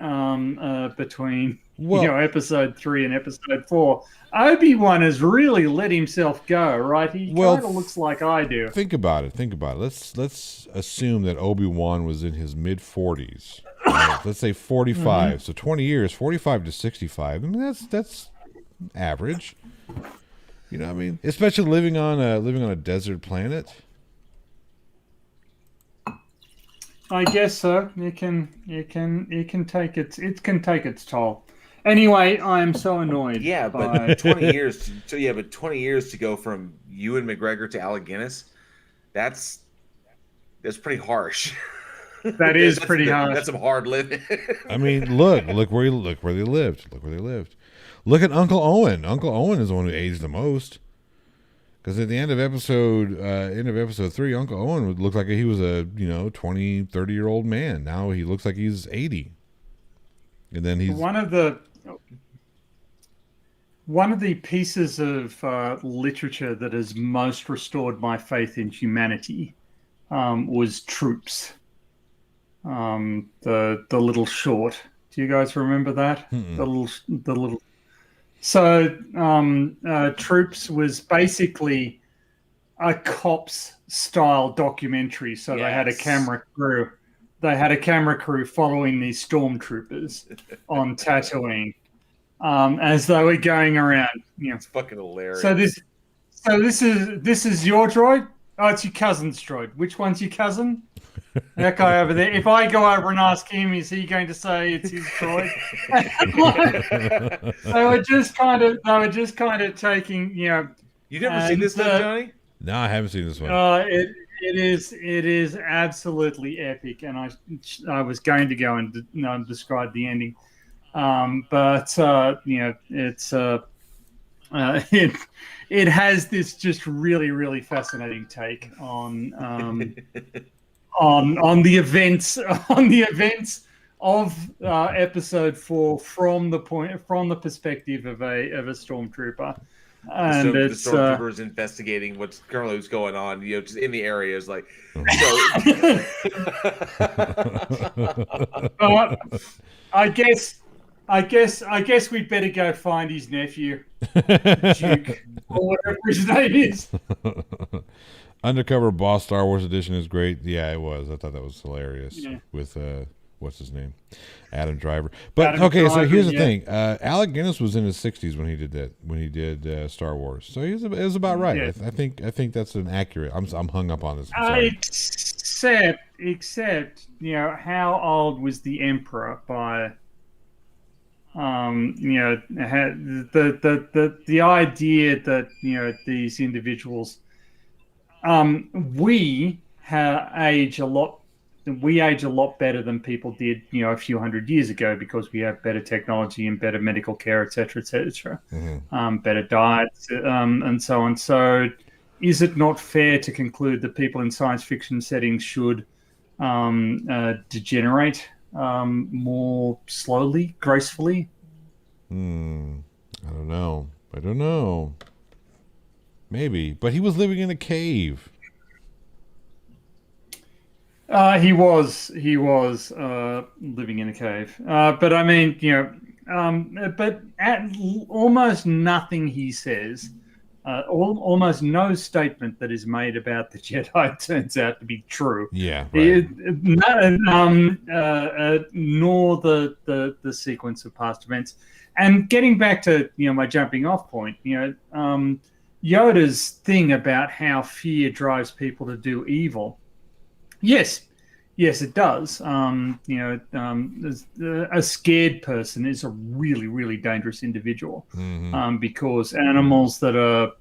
Well, episode 3 and episode 4, Obi-Wan has really let himself go, right? He well, kind of looks like I do. think about it. Think about it. Let's assume that Obi-Wan was in his mid 40s. Right? Let's say 45. So 20 years, 45 to 65. I mean that's average. You know what I mean? Especially living on a desert planet. I guess so. It can take its toll. Anyway, I am so annoyed. Yeah, by but 20 years. But 20 years to go from Ewan McGregor to Alec Guinness, that's pretty harsh. that is pretty harsh. That's some hard living. I mean, look where they lived. Look where they lived. Look at Uncle Owen. Uncle Owen is the one who aged the most. Because at the end of episode 3, Uncle Owen would look like he was a 20, 30-year-old man. Now he looks like he's 80. And then he's one of the pieces of literature that has most restored my faith in humanity was Troops. The little short. Do you guys remember that? Mm-mm. The little. So Troops was basically a cops style documentary. So they had a camera crew. They had a camera crew following these stormtroopers on Tatooine as they were going around. It's fucking hilarious. So this is your droid. Oh, it's your cousin's droid. Which one's your cousin? That guy over there. If I go over and ask him, is he going to say it's his droid? They were just kind of taking, You never seen this stuff, Johnny? No, I haven't seen this one. It is absolutely epic, and I was going to go and describe the ending, but it's it has this just really, really fascinating take on the events of episode 4 from the perspective of a stormtrooper, and the stormtroopers investigating what's currently going on. Just in the area is like. I guess we'd better go find his nephew, Duke, or whatever his name is. Undercover Boss Star Wars Edition is great. Yeah, it was. I thought that was hilarious with what's his name, Adam Driver. But so here's the thing. Alec Guinness was in his 60s when he did that. When he did Star Wars, so it was about right. Yeah. I think that's an accurate. I'm hung up on this. Except how old was the Emperor by the idea that these individuals we age a lot better than people did a few hundred years ago, because we have better technology and better medical care, etc., better diets, and so on. So is it not fair to conclude that people in science fiction settings should degenerate more slowly, gracefully? I don't know. Maybe, but he was living in a cave. He was living in a cave. But I mean, but almost nothing he says, almost no statement that is made about the Jedi turns out to be true. Yeah, right. Nor the sequence of past events. And getting back to my jumping off point, Yoda's thing about how fear drives people to do evil. Yes, it does. A scared person is a really, really dangerous individual, because animals that are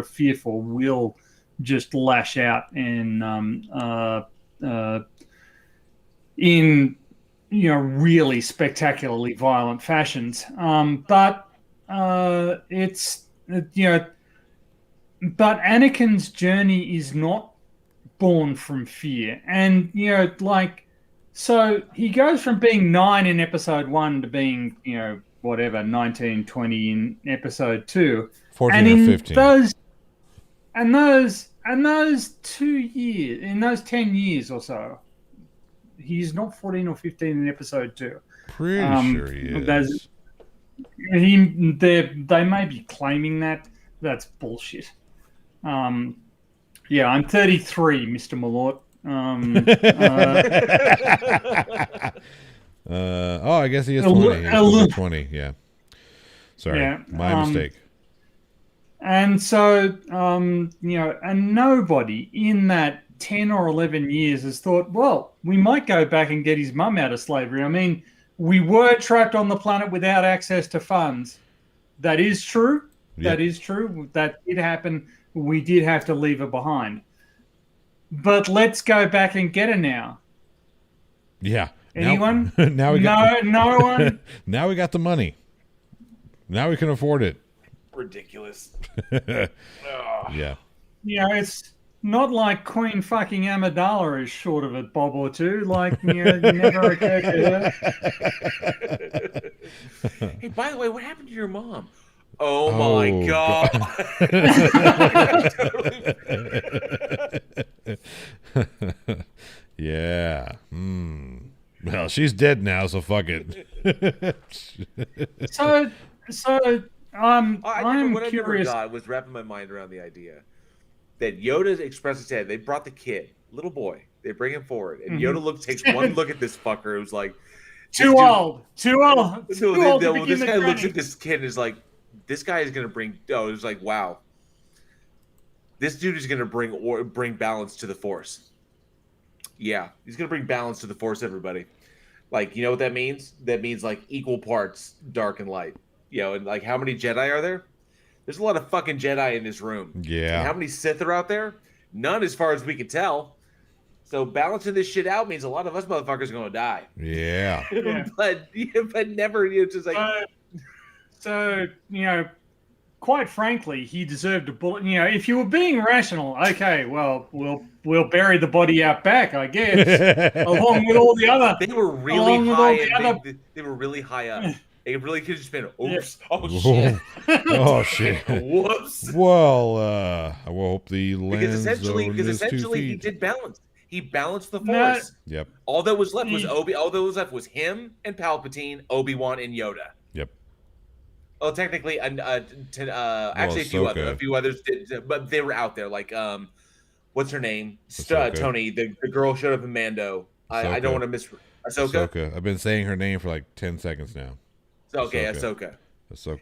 fearful will just lash out in really spectacularly violent fashions. But Anakin's journey is not born from fear, and so he goes from being 9 in episode 1 to being whatever 19, 20 in episode 2, 14 and or in 15. those 2 years, in those 10 years or so, he's not 14 or 15 in episode 2. Pretty sure he is. They may be claiming that. That's bullshit. Yeah, I'm 33, Mr. Malort. I guess he is 20. He's still 20. Yeah. Sorry, Yeah, my mistake. And so, and nobody in that 10 or 11 years has thought, well, we might go back and get his mum out of slavery. I mean, we were trapped on the planet without access to funds. That is true. Yep. That is true. That did happen. We did have to leave her behind. But let's go back and get her now. Yeah. Anyone? Now we got no one. Now we got the money. Now we can afford it. Ridiculous. Yeah. It's not like Queen fucking Amidala is short of a bob or two. Like, you never occurred to her. Hey, by the way, what happened to your mom? Oh my God. Yeah. Well, she's dead now, so fuck it. So I'm what I never curious. got was wrapping my mind around the idea that Yoda expressed his head. They brought the kid, little boy. They bring him forward, and Yoda takes one look at this fucker. Who's like, too old. Too old this to guy looks at this kid and is like, this guy is gonna bring. Oh, it's like, wow, this dude is gonna bring balance to the Force. Yeah, he's gonna bring balance to the Force, everybody. Like, you know what that means? That means like equal parts dark and light. And like, how many Jedi are there? There's a lot of fucking Jedi in this room. Yeah. And how many Sith are out there? None, as far as we can tell. So balancing this shit out means a lot of us motherfuckers are gonna die. Yeah. but never. It's just like. So quite frankly, he deserved a bullet. If you were being rational, okay, well, we'll bury the body out back, I guess, along with all the other. They were really high. They were really high up. It really could have just been, oops, oh shit, oh shit, whoops. Well, I hope the lens because essentially he did balance. He balanced the Force. Yep. All that was left was All that was left was him and Palpatine, Obi-Wan, and Yoda. Yep. Oh, technically, actually a few others did, but they were out there. Like, what's her name? Tony, the girl showed up in Mando. I don't want to miss Ahsoka. I've been saying her name for like 10 seconds now. Ahsoka.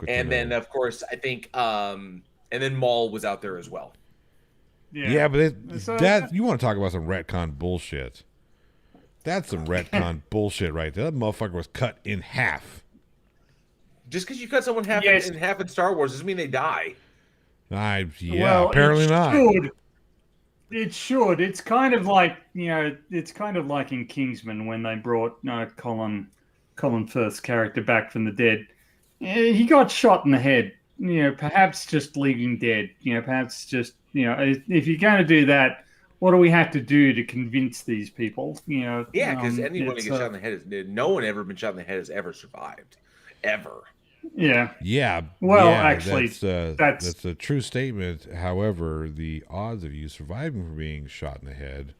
And then, of course, I think, and then Maul was out there as well. Yeah, but you want to talk about some retcon bullshit. That's some retcon bullshit right there. That motherfucker was cut in half. Just because you cut someone in half in Star Wars doesn't mean they die. Apparently not. It should. It's kind of like in Kingsman when they brought Colin Firth's character back from the dead. He got shot in the head. Perhaps just leaving dead. Perhaps just if you're going to do that, what do we have to do to convince these people? Yeah, because anyone who gets shot in the head no one ever been shot in the head has ever survived, ever. Yeah. Yeah. Well, yeah, actually, that's a true statement. However, the odds of you surviving from being shot in the head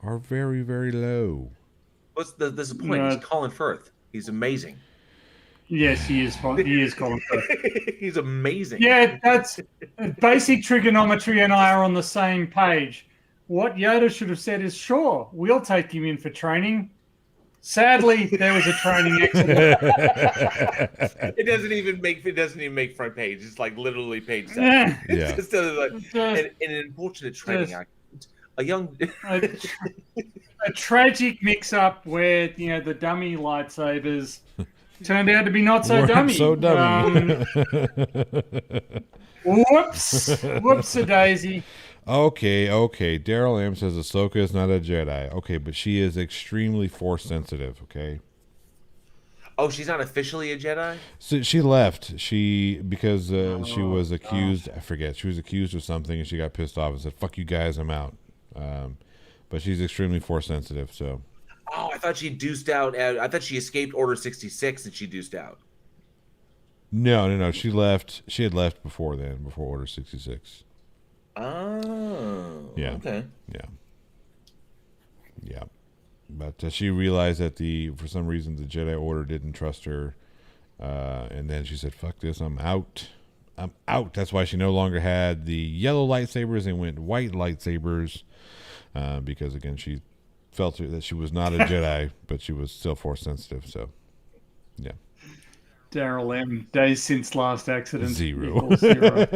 are very, very low. What's the point? He's Colin Firth. He's amazing. Yes, he is. He is Colin Firth. He's amazing. Yeah, that's basic trigonometry, and I are on the same page. What Yoda should have said is, "Sure, we'll take him in for training." Sadly, there was a training accident. It doesn't even make front page. It's like literally page 7. Yeah. It's just an unfortunate training accident. A tragic mix-up where the dummy lightsabers turned out to be not so dummy. So dummy. Whoops-a daisy. Okay. Daryl M says Ahsoka is not a Jedi. Okay, but she is extremely Force sensitive. Okay. Oh, she's not officially a Jedi? So she left. Because she was accused. I forget. She was accused of something, and she got pissed off and said, "Fuck you guys, I'm out." But she's extremely Force sensitive. So. Oh, I thought she deuced out. I thought she escaped Order 66 and she deuced out. No. She left. She had left before then, before Order 66. Oh, Yeah. okay. Yeah. But she realized that for some reason the Jedi Order didn't trust her, and then she said, "Fuck this, I'm out. I'm out." That's why she no longer had the yellow lightsabers and went white lightsabers, because again she felt that she was not a Jedi, but she was still Force sensitive. So, yeah. Daryl M. Days since last accident. 0. 0.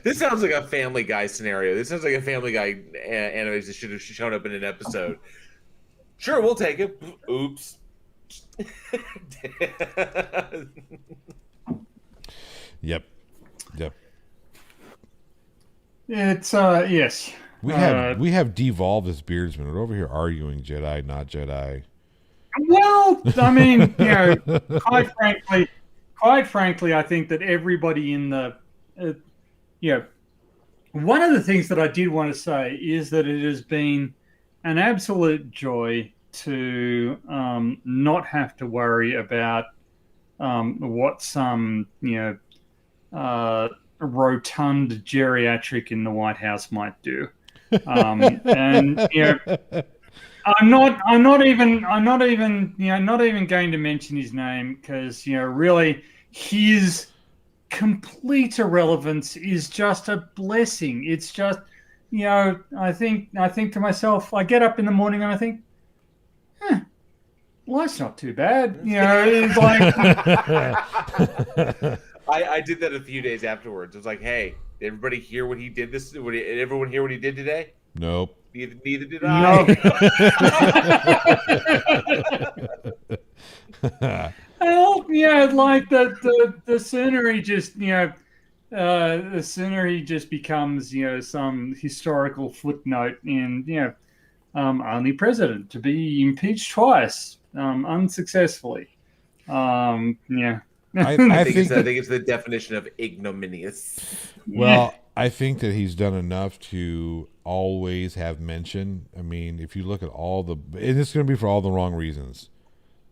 This sounds like a Family Guy scenario. This sounds like a Family Guy anime that should have shown up in an episode. Sure, we'll take it. Oops. Yep. It's yes. We have devolved as beardsmen. We're over here arguing Jedi, not Jedi. Well, I mean, quite frankly, I think that everybody in the, one of the things that I did want to say is that it has been an absolute joy to not have to worry about what some, rotund geriatric in the White House might do. And, I'm not even going to mention his name because really his complete irrelevance is just a blessing. It's just I think to myself, I get up in the morning and I think, life's not too bad. It's like I did that a few days afterwards. It was like, hey, did everybody hear what he did? Did everyone hear what he did today? Nope. Neither did I. No. Well, like the sooner he just becomes some historical footnote in only president to be impeached twice unsuccessfully. I think it's the definition of ignominious. Well, I think that he's done enough to always have mention. I mean, if you look at and it's going to be for all the wrong reasons.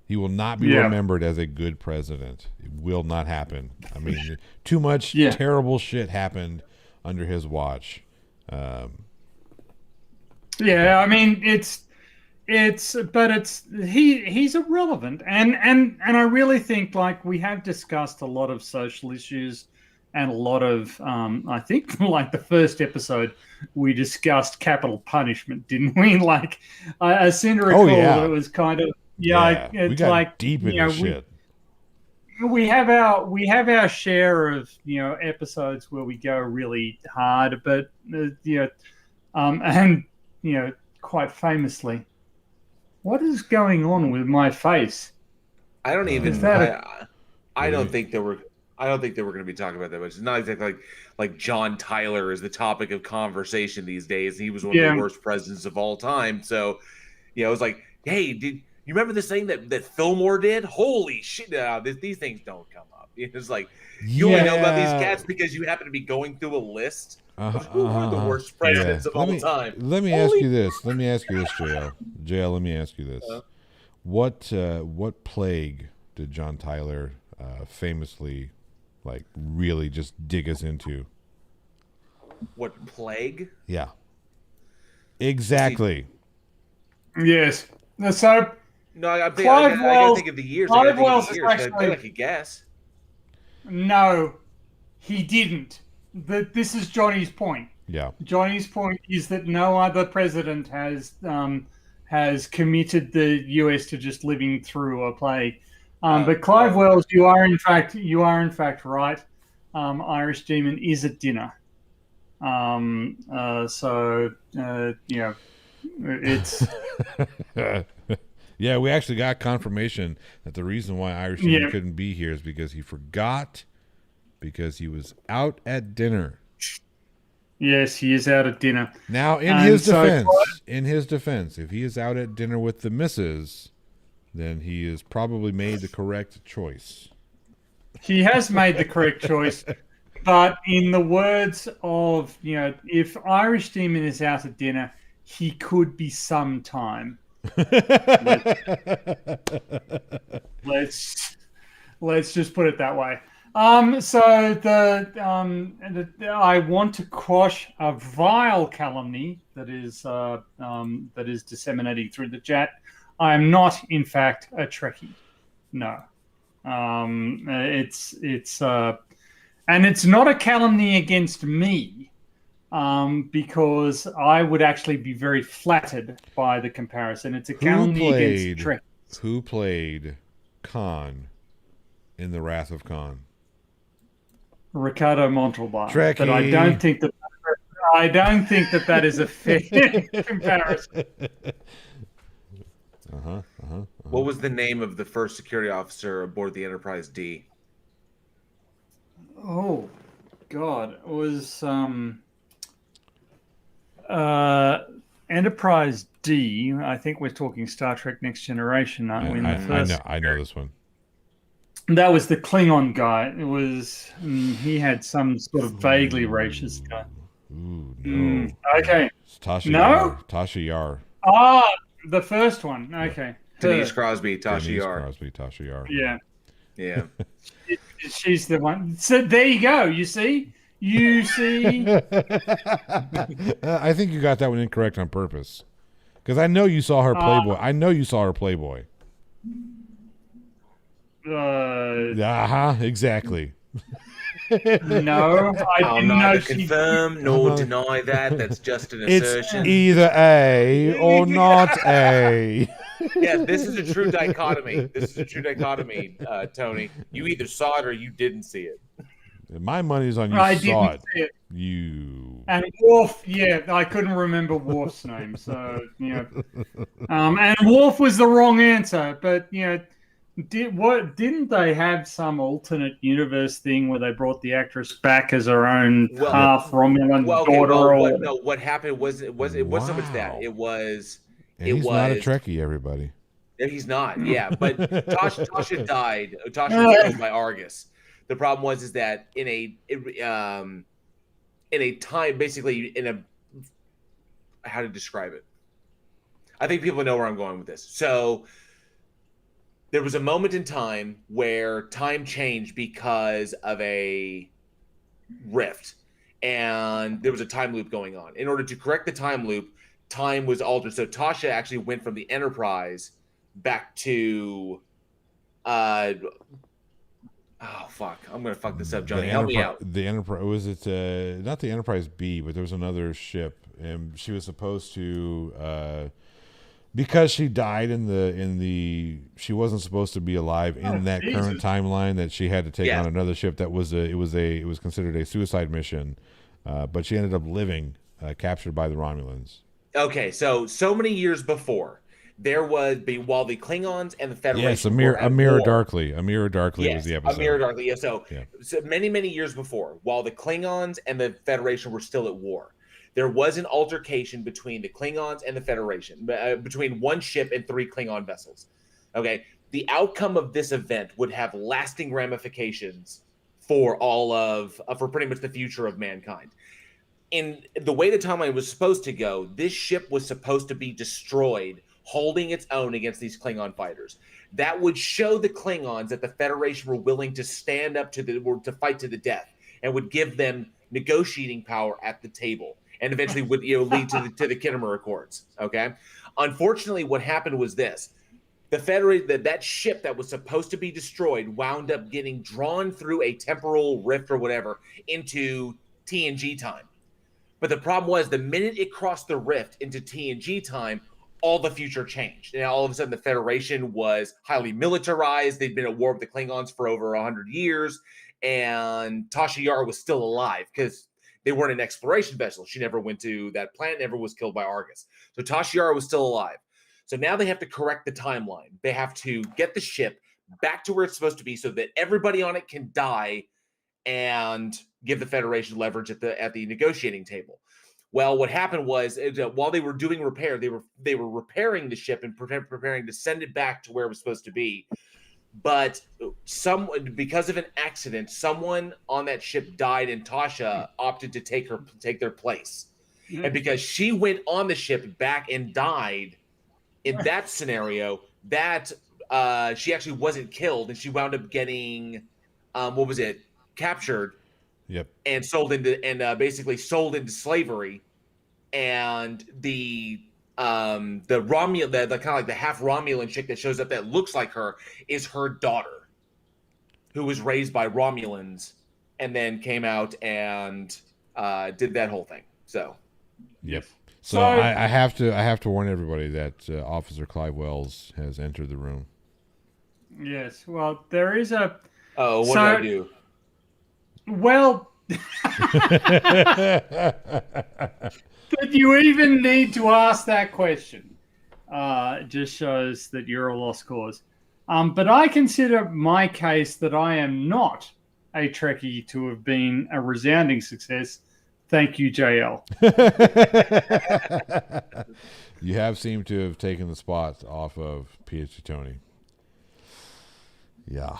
He will not be remembered as a good president. It will not happen. I mean, too much terrible shit happened under his watch. I mean, he's irrelevant, and I really think like we have discussed a lot of social issues and a lot of I think like the first episode we discussed capital punishment, didn't we? Like I seem to recall that it was kind of it's we got like deep into shit. We have our share of episodes where we go really hard, but and quite famously, what is going on with my face? I don't even. I don't think that we're going to be talking about that much. It's not exactly like John Tyler is the topic of conversation these days. He was one of the worst presidents of all time. So, it was like, hey, did you remember this thing that Fillmore did? Holy shit! These things don't come up. It's like you only know about these cats because you happen to be going through a list of who are the worst presidents of all time. Let me ask you this, JL. JL, let me ask you this. What plague did John Tyler famously really just dig us into? What plague? Yeah. Exactly. Yes. So no, I gotta think of the years. I could guess. No, he didn't. This is Johnny's point. Yeah. Johnny's point is that no other president has committed the U.S. to just living through a plague. But Clive Wells, you are in fact right. Irish Demon is at dinner. It's. Yeah, we actually got confirmation that the reason why Irish Demon couldn't be here is because he forgot, because he was out at dinner. Yes, he is out at dinner. Now, in his defense, if he is out at dinner with the missus, then he has probably made the correct choice. He has made the correct choice, but in the words of, if Irish Demon is out at dinner, he could be sometime. Let's Let's just put it that way. I want to quash a vile calumny that is disseminating through the chat. I am not, in fact, a Trekkie. No. And it's not a calumny against me, because I would actually be very flattered by the comparison. It's a calumny against Trek. Who played Khan in The Wrath of Khan? Ricardo Montalban. Trekkie. But I don't think that is a fair comparison. What was the name of the first security officer aboard the Enterprise D? Oh, God. It was Enterprise D. I think we're talking Star Trek Next Generation, aren't we? I know this one. That was the Klingon guy. It was he had some sort of vaguely racist guy. Ooh, no. Okay. It's Tasha No? Yar. Tasha Yar. Ah, the first one. Okay. Denise Crosby, Tasha Denise Yar. Crosby, Tasha Yar. Yeah. Yeah. She's the one. So there you go. You see? I think you got that one incorrect on purpose. Because I know you saw her Playboy. I know you saw her Playboy. Exactly. No, I'll neither confirm nor deny that. That's just an assertion. It's either A or not A. Yeah, this is a true dichotomy. Tony. You either saw it or you didn't see it. My money's on you I saw didn't see it. You. And Worf, I couldn't remember Worf's name, so and Worf was the wrong answer, but didn't they have some alternate universe thing where they brought the actress back as her own half Romulan daughter? What happened was it wasn't so much that He's not a Trekkie, everybody. He's not, yeah. But Tasha died. Tasha was killed by Argus. The problem was that in a time, basically how to describe it. I think people know where I'm going with this. So there was a moment in time where time changed because of a rift, and there was a time loop going on. In order to correct the time loop, time was altered. So Tasha actually went from the Enterprise back to oh fuck! I'm gonna fuck this up, Johnny. Help me out. The Enterprise was it? Not the Enterprise B, but there was another ship, and she was supposed to, because she died in the she wasn't supposed to be alive in that current timeline. That she had to take on another ship. That was it was considered a suicide mission, but she ended up living, captured by the Romulans. Okay, so many years before. There was while the Klingons and the Federation. Yes, Amira Darkly. Amira Darkly was the episode. Amira Darkly. Yeah. So many years before, while the Klingons and the Federation were still at war, there was an altercation between the Klingons and the Federation, between one ship and 3 Klingon vessels. Okay, the outcome of this event would have lasting ramifications for for pretty much the future of mankind. In the way the timeline was supposed to go, this ship was supposed to be destroyed, holding its own against these Klingon fighters. That would show the Klingons that the Federation were willing to stand up to fight to the death, and would give them negotiating power at the table, and eventually would lead to the Khitomer Accords. Okay, unfortunately, what happened was this: the that ship that was supposed to be destroyed wound up getting drawn through a temporal rift or whatever into TNG time. But the problem was, the minute it crossed the rift into TNG time, all the future changed. And all of a sudden, the Federation was highly militarized. They'd been at war with the Klingons for over 100 years. And Tasha Yar was still alive because they weren't an exploration vessel. She never went to that planet, never was killed by Argus. So Tasha Yar was still alive. So now they have to correct the timeline. They have to get the ship back to where it's supposed to be so that everybody on it can die and give the Federation leverage at the negotiating table. Well, what happened was, while they were doing repair, they were repairing the ship and preparing to send it back to where it was supposed to be. But because of an accident, someone on that ship died, and Tasha opted to take their place. Mm-hmm. And because she went on the ship back and died in that scenario, that she actually wasn't killed, and she wound up getting, what was it, captured Yep. and sold into basically sold into slavery. And the Romulan, the kind of like the half Romulan chick that shows up that looks like her is her daughter, who was raised by Romulans, and then came out and did that whole thing. So, Yep. So, So- I have to warn everybody that Officer Clive Wells has entered the room. Yes. Well, there is a. oh, what So- did I do? Well, that you even need to ask that question just shows that you're a lost cause. But I consider my case that I am not a Trekkie to have been a resounding success. Thank you, JL. You have seemed to have taken the spot off of PhD Tony. Yeah.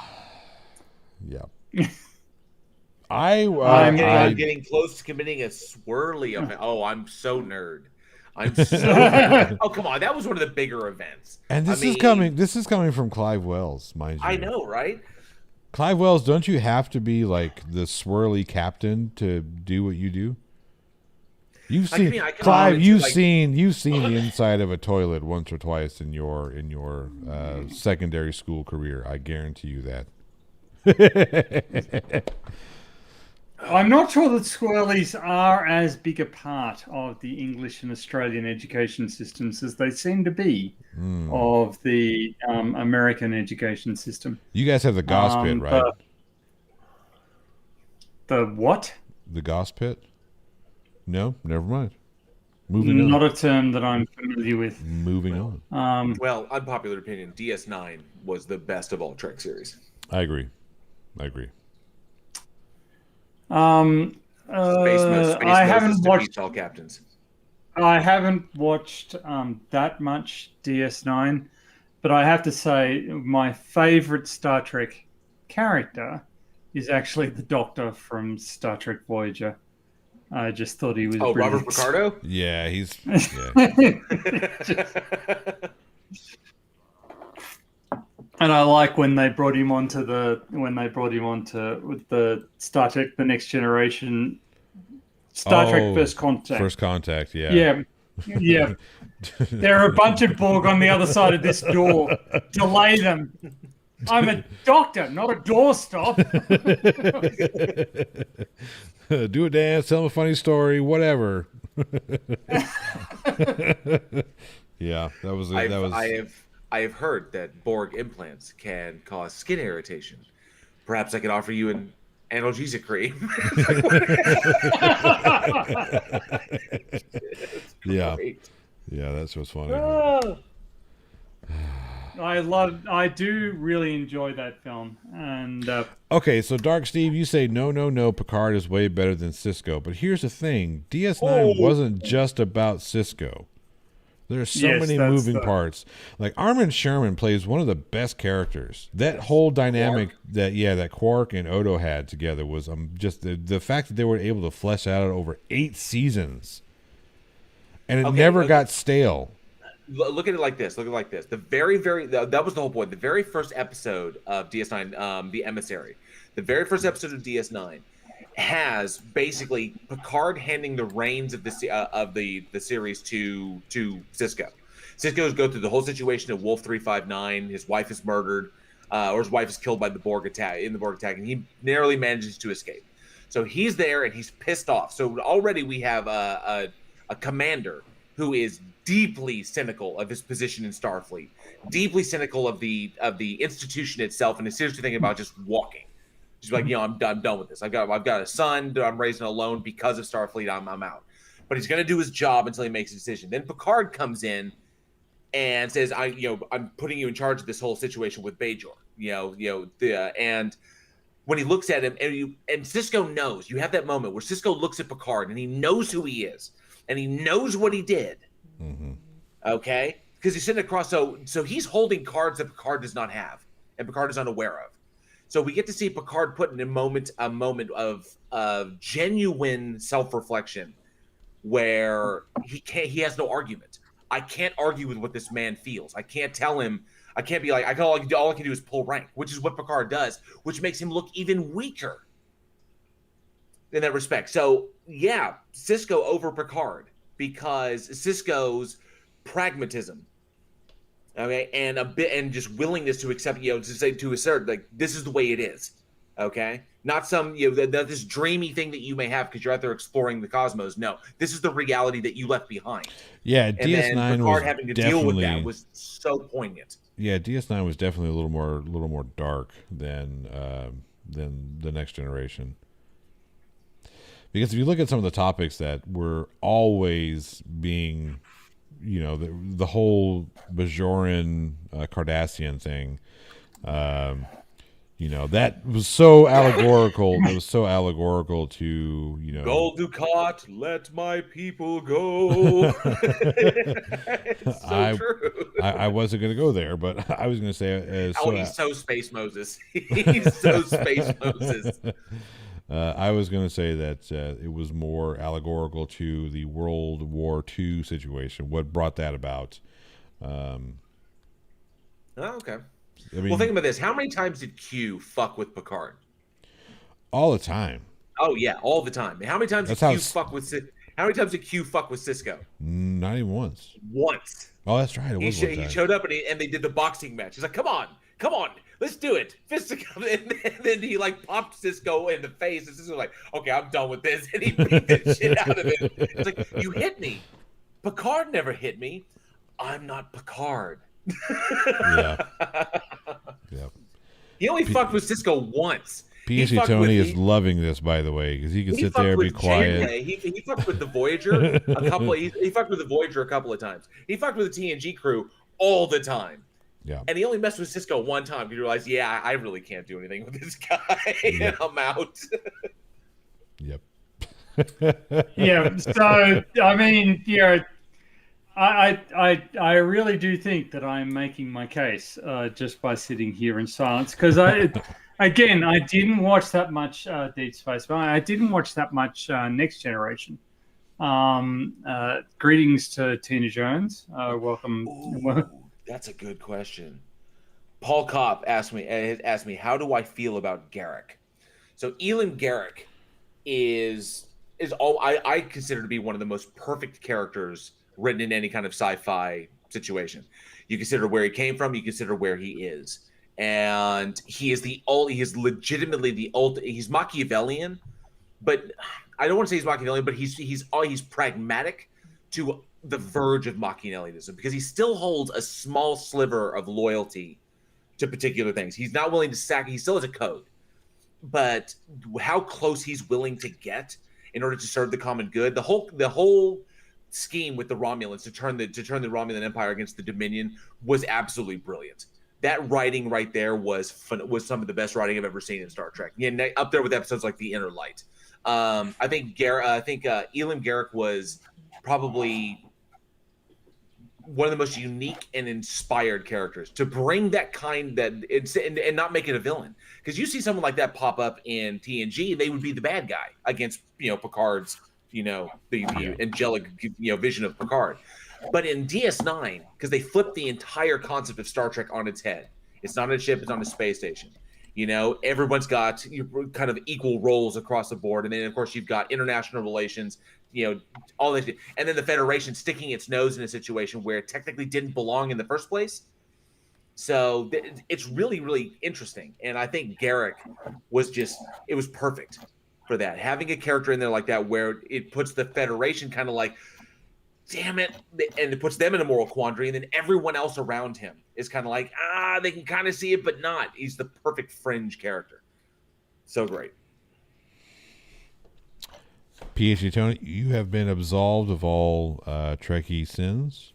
I'm I'm getting close to committing a swirly event. Oh, I'm so nerd. I'm so nerd. Oh, come on. That was one of the bigger events. and this I is mean, coming. This is coming from Clive Wells, mind you. I know, right? Clive Wells, don't you have to be like the swirly captain to do what you do? You've I seen mean, I can Clive. always, You've like- seen the inside of a toilet once or twice in your secondary school career. I guarantee you that. I'm not sure that swirlies are as big a part of the English and Australian education systems as they seem to be of the American education system. You guys have the Goss Pit, right? The what? The Goss Pit? No, never mind. Moving Not on. a term that I'm familiar with. Moving on. Well, unpopular opinion, DS9 was the best of all Trek series. I agree. Space I haven't Moses watched. defeats all captains. I haven't watched that much DS9, but I have to say my favorite Star Trek character is actually the Doctor from Star Trek Voyager. I just thought he was. Oh, brilliant. Robert Picardo? Yeah, he's. Yeah. And I like when they brought him onto the Star Trek: The Next Generation, Star Trek First Contact. First Contact, yeah. Yeah. There are a bunch of Borg on the other side of this door. Delay them. I'm a doctor, not a doorstop. Do a dance, tell them a funny story, whatever. Yeah, that was. I have heard that Borg implants can cause skin irritation. Perhaps I could offer you an analgesic cream. Yeah, Great. yeah, that's what's funny. I do really enjoy that film, and Okay, so Dark Steve, you say no, Picard is way better than Cisco, but here's the thing: DS9 wasn't just about Cisco. There's so Yes, many that's moving the- parts. Like Armin Sherman plays one of the best characters. That whole dynamic that Quark and Odo had together was just the fact that they were able to flesh out over 8 seasons, and it never got stale. Look at it like this. Look at it like this. The very, that was the whole point. The very first episode of DS9, The Emissary, the very first episode of DS9 has basically Picard handing the reins of the series to Cisco. Cisco's go through the whole situation of Wolf 359. His wife is murdered, or his wife is killed by the Borg attack, and he narrowly manages to escape. So he's there and he's pissed off. So already we have a commander who is deeply cynical of his position in Starfleet, deeply cynical of the institution itself, and is seriously thinking about just walking. She's like, I'm done with this. I've got a son that I'm raising alone because of Starfleet. I'm out. But he's gonna do his job until he makes a decision. Then Picard comes in and says, I'm putting you in charge of this whole situation with Bajor. And when he looks at him, and Cisco knows, you have that moment where Cisco looks at Picard and he knows who he is and he knows what he did. Mm-hmm. Okay, because he's sitting across. So he's holding cards that Picard does not have, and Picard is unaware of. So we get to see Picard put in a moment of genuine self-reflection, where he has no argument. I can't argue with what this man feels. I can't tell him. I can't be like all I can do is pull rank, which is what Picard does, which makes him look even weaker in that respect. So yeah, Cisco over Picard because Cisco's pragmatism, okay, and a bit and just willingness to accept, to say to assert like this is the way it is, okay, not some this dreamy thing that you may have because you're out there exploring the cosmos. No, this is the reality that you left behind. Yeah, And then DS9 was Picard having to deal with that definitely was so poignant. yeah, DS9 was definitely a little more dark than the Next Generation. Because if you look at some of the topics that were always being, the whole Bajoran Cardassian thing, that was so allegorical. It was so allegorical to, Gold Ducat, let my people go. It's so true. I wasn't going to go there, but I was going to say, He's so Space Moses. He's so Space Moses. I was going to say that it was more allegorical to the World War II situation. What brought that about? Okay. I mean, Well, think about this. How many times did Q fuck with Picard? all the time. Oh yeah, all the time. How many times did Q fuck with Cisco? Not even once. Once. Oh, that's right. It was one He time. showed up and they did the boxing match. He's like, "Come on, let's do it." Fisticuffs, and then he like popped Cisco in the face, and Cisco's like, "Okay, I'm done with this," and he beat the shit out of him. It's like, "You hit me. Picard never hit me. I'm not Picard." Yeah. Yep. He only fucked with Cisco once. PhD Tony is loving this, by the way, because he can sit there and be quiet. He fucked with the Voyager a couple. He fucked with the Voyager a couple of times. He fucked with the TNG crew all the time. Yeah. And he only messed with Cisco one time because he realized, yeah, I really can't do anything with this guy, and I'm out. Yep. Yeah. So I mean, I really do think that I'm making my case just by sitting here in silence because I didn't watch that much Deep Space Nine. I didn't watch that much Next Generation. Greetings to Tina Jones. Welcome. Ooh, that's a good question. Paul Kopp asked me, how do I feel about Garrick? So Elan Garrick is all I consider to be one of the most perfect characters written in any kind of sci-fi situation. You consider where he came from, you consider where he is. And he is legitimately he's Machiavellian, but I don't want to say he's Machiavellian, but he's pragmatic to the verge of Machiavellianism because he still holds a small sliver of loyalty to particular things. He's not willing to he still has a code, but how close he's willing to get in order to serve the common good. The whole scheme with the Romulans to turn the Romulan Empire against the Dominion was absolutely brilliant. That writing right there was some of the best writing I've ever seen in Star Trek. Yeah, up there with episodes like The Inner Light. I think Elan Garrick was probably one of the most unique and inspired characters to bring that kind and not make it a villain. Because you see someone like that pop up in TNG, they would be the bad guy against Picard's the angelic vision of Picard. But in DS9, because they flipped the entire concept of Star Trek on its head, it's not a ship, it's on a space station. Everyone's got kind of equal roles across the board, and then of course you've got international relations, all that, and then the Federation sticking its nose in a situation where it technically didn't belong in the first place. So it's really, really interesting, and I think Garrick was perfect for that. Having a character in there like that, where it puts the Federation kind of like, damn it, and it puts them in a moral quandary, and then everyone else around him is kind of like, they can kind of see it, but not. He's the perfect fringe character. So great. PhD Tony, you have been absolved of all Trekkie sins.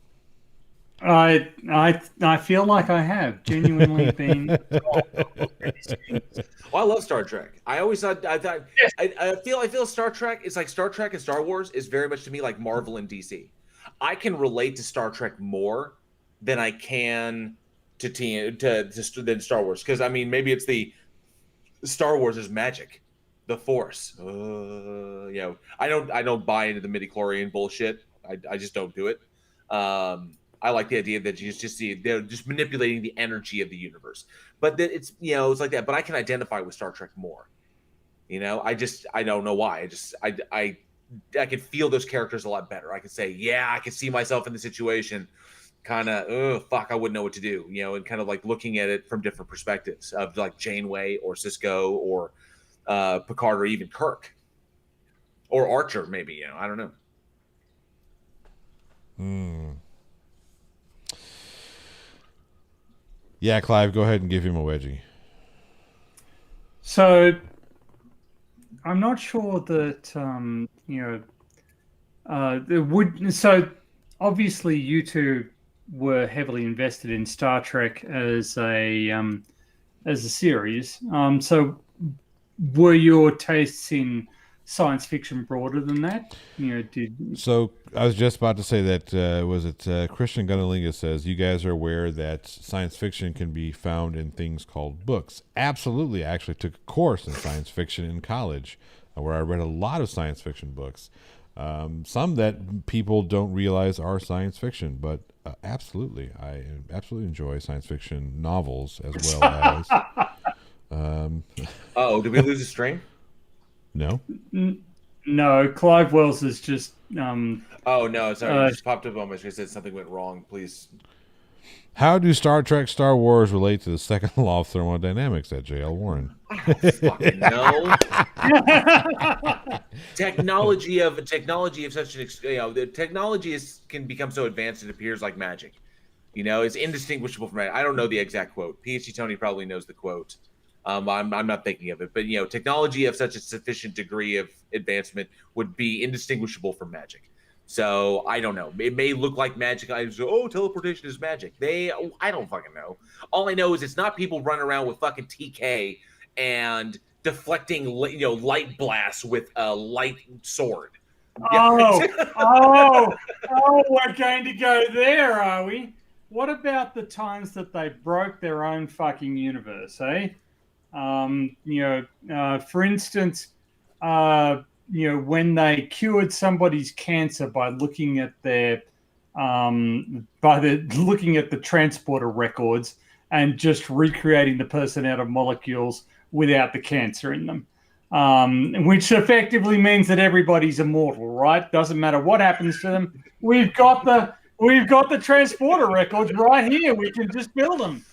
I feel like I have genuinely been. Well, I love Star Trek. I always thought yes. I feel Star Trek. It's like Star Trek and Star Wars is very much to me like Marvel and DC. I can relate to Star Trek more than I can than Star Wars, because I mean maybe it's the Star Wars is magic, the Force. I don't buy into the midichlorian bullshit. I just don't do it. I like the idea that you just see they're just manipulating the energy of the universe. But that it's it's like that. But I can identify with Star Trek more. I don't know why. I could feel those characters a lot better. I could say, yeah, I could see myself in the situation. Kind of, oh fuck, I wouldn't know what to do. And kind of like looking at it from different perspectives of like Janeway or Cisco or Picard or even Kirk or Archer, maybe. I don't know. Yeah, Clive, go ahead and give him a wedgie. So I'm not sure that there would. So obviously, you two were heavily invested in Star Trek as a series. So were your tastes in science fiction broader than that? So I was just about to say that Christian Gunnalinga says you guys are aware that science fiction can be found in things called books. Absolutely. I actually took a course in science fiction in college where I read a lot of science fiction books. Some that people don't realize are science fiction, but absolutely. I absolutely enjoy science fiction novels as well as... Did we lose a stream? No. No, Clive Wells is just. Oh no, sorry, it just popped up on my screen. Said something went wrong. Please. How do Star Trek, Star Wars relate to the second law of thermodynamics at J.L. Warren? I don't fucking know. technology of such an the technology can become so advanced it appears like magic. It's indistinguishable from magic. I don't know the exact quote. PhD Tony probably knows the quote. I'm not thinking of it, but technology of such a sufficient degree of advancement would be indistinguishable from magic. So I don't know. It may look like magic. Teleportation is magic. I don't fucking know. All I know is it's not people running around with fucking TK and deflecting light blasts with a light sword. Oh, we're going to go there, are we? What about the times that they broke their own fucking universe, eh? For instance, when they cured somebody's cancer by looking at their looking at the transporter records and just recreating the person out of molecules without the cancer in them, which effectively means that everybody's immortal, right? Doesn't matter what happens to them. We've got the transporter records right here. We can just build them.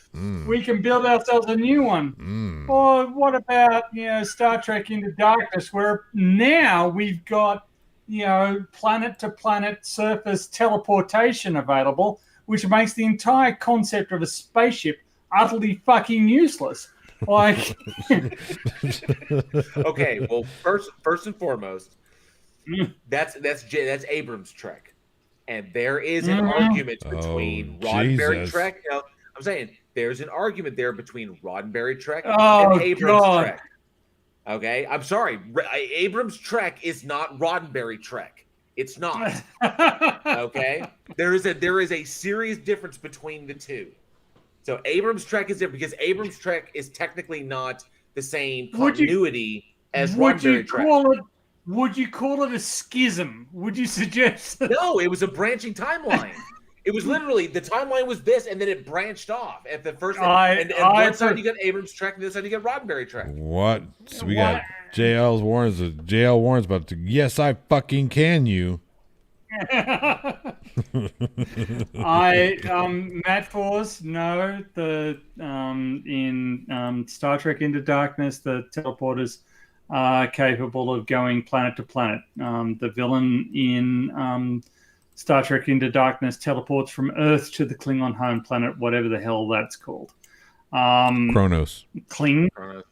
We can build ourselves a new one. Or what about Star Trek Into Darkness, where now we've got planet to planet surface teleportation available, which makes the entire concept of a spaceship utterly fucking useless. Like, okay, well, first and foremost, that's Abrams' Trek, and there is an argument between Roddenberry Trek. I'm saying there's an argument there between Roddenberry Trek and Abrams Trek. Okay, I'm sorry, Abrams Trek is not Roddenberry Trek. It's not. Okay, there is a serious difference between the two. So Abrams Trek is different because Abrams Trek is technically not the same continuity as Roddenberry Trek. Would you call it a schism? Would you suggest? No, it was a branching timeline. It was literally the timeline was this, and then it branched off at the first. And one side you got Abrams Trek, and the other side you got Roddenberry Trek. What? So we got J.L. Warren's about to. Yes, I fucking can you. Matt Force, no. In Star Trek Into Darkness, the teleporters are capable of going planet to planet. The villain in Star Trek Into Darkness teleports from Earth to the Klingon home planet, whatever the hell that's called. Kronos. Kronos.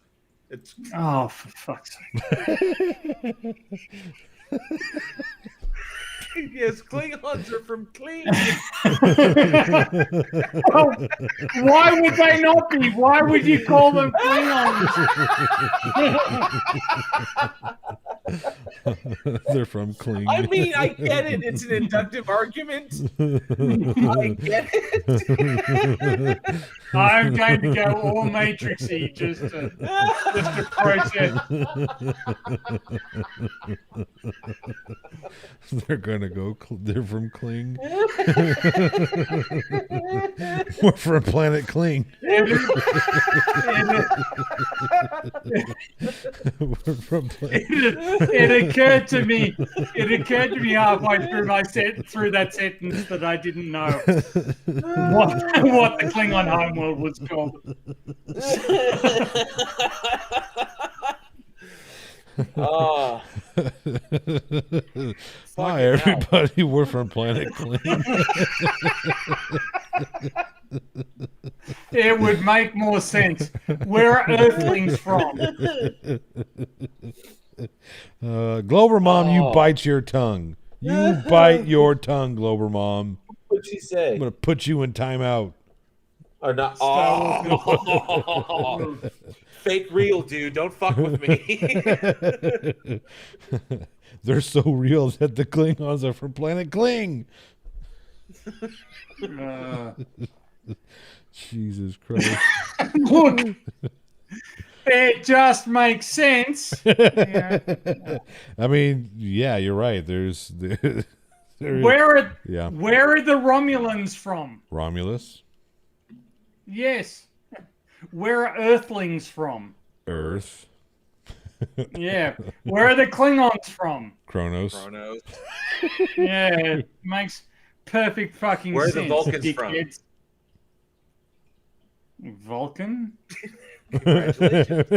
Oh, for fuck's sake. Yes, Klingons are from Kling. Why would they not be? Why would you call them Klingons? They're from Kling. I mean, I get it. It's an inductive argument. I get it. I'm going to go all Matrixy just to process. They're gonna go. They're from Kling. We're from planet Kling. We're from planet. It occurred to me. It occurred to me halfway through that sentence that I didn't know what the Klingon homeworld was called. Oh. Hi, everybody. We're from planet Kling. It would make more sense. Where are Earthlings from? Glober Mom, you bite your tongue. You bite your tongue, Glober Mom. What'd she say? I'm gonna put you in timeout. Or not? Oh. Fake real, dude. Don't fuck with me. They're so real that the Klingons are from planet Kling. Jesus Christ. Look, it just makes sense. Yeah. I mean, yeah, you're right. Where are the Romulans from? Romulus? Yes. Where are Earthlings from? Earth. Yeah. Where are the Klingons from? Kronos. Yeah, it makes perfect fucking Where are sense. the Vulcans dickheads. Vulcan? Congratulations.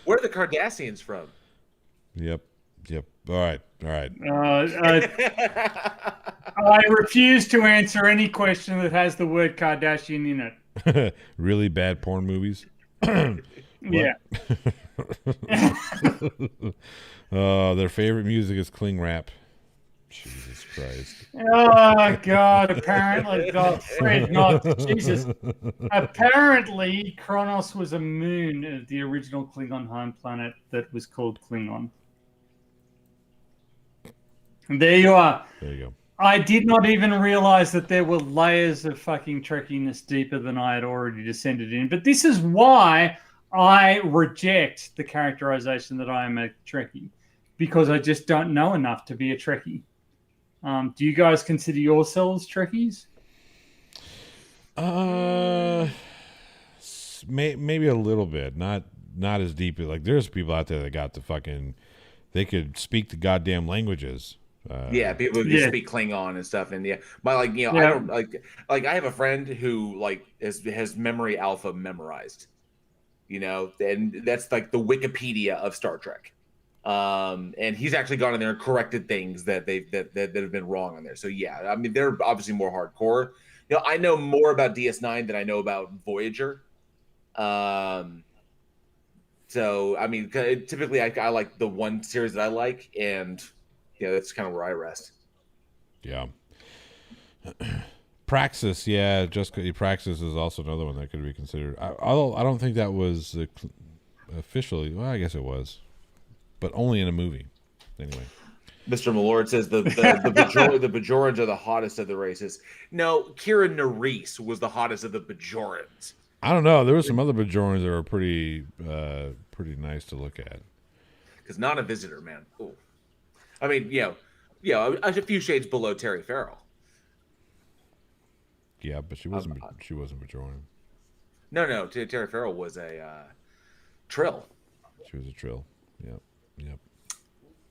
Where are the Cardassians from? Yep. All right. I refuse to answer any question that has the word Kardashian in it. Really bad porn movies? Yeah. Their favorite music is Kling rap. Jesus Christ. Oh, God. Apparently, Fred, not Jesus. Apparently, Kronos was a moon of the original Klingon home planet that was called Klingon. And there you are. There you go. I did not even realize that there were layers of fucking trekkiness deeper than I had already descended in. But this is why I reject the characterization that I am a Trekkie, because I just don't know enough to be a Trekkie. Do you guys consider yourselves Trekkies? Maybe a little bit, not as deep. Like, there's people out there that got the fucking, they could speak the goddamn languages. Yeah, people who speak Klingon and stuff, and I don't like I have a friend who has memory alpha memorized, and that's like the Wikipedia of Star Trek. And he's actually gone in there and corrected things that have been wrong on there. So yeah, I mean, they're obviously more hardcore. I know more about DS9 than I know about Voyager. So I mean, typically I like the one series that I like, and that's kind of where I rest. Yeah. Praxis, yeah, Praxis is also another one that could be considered. I don't think that was officially. Well, I guess it was, but only in a movie. Anyway, Mr. Malord says the Bajorans are the hottest of the races. No, Kira Nerys was the hottest of the Bajorans. I don't know. There were some other Bajorans that were pretty nice to look at. Because not a visitor, man. Ooh. I mean, a few shades below Terry Farrell. Yeah, but she wasn't Bajoran. No. Terry Farrell was a Trill. She was a Trill. Yep.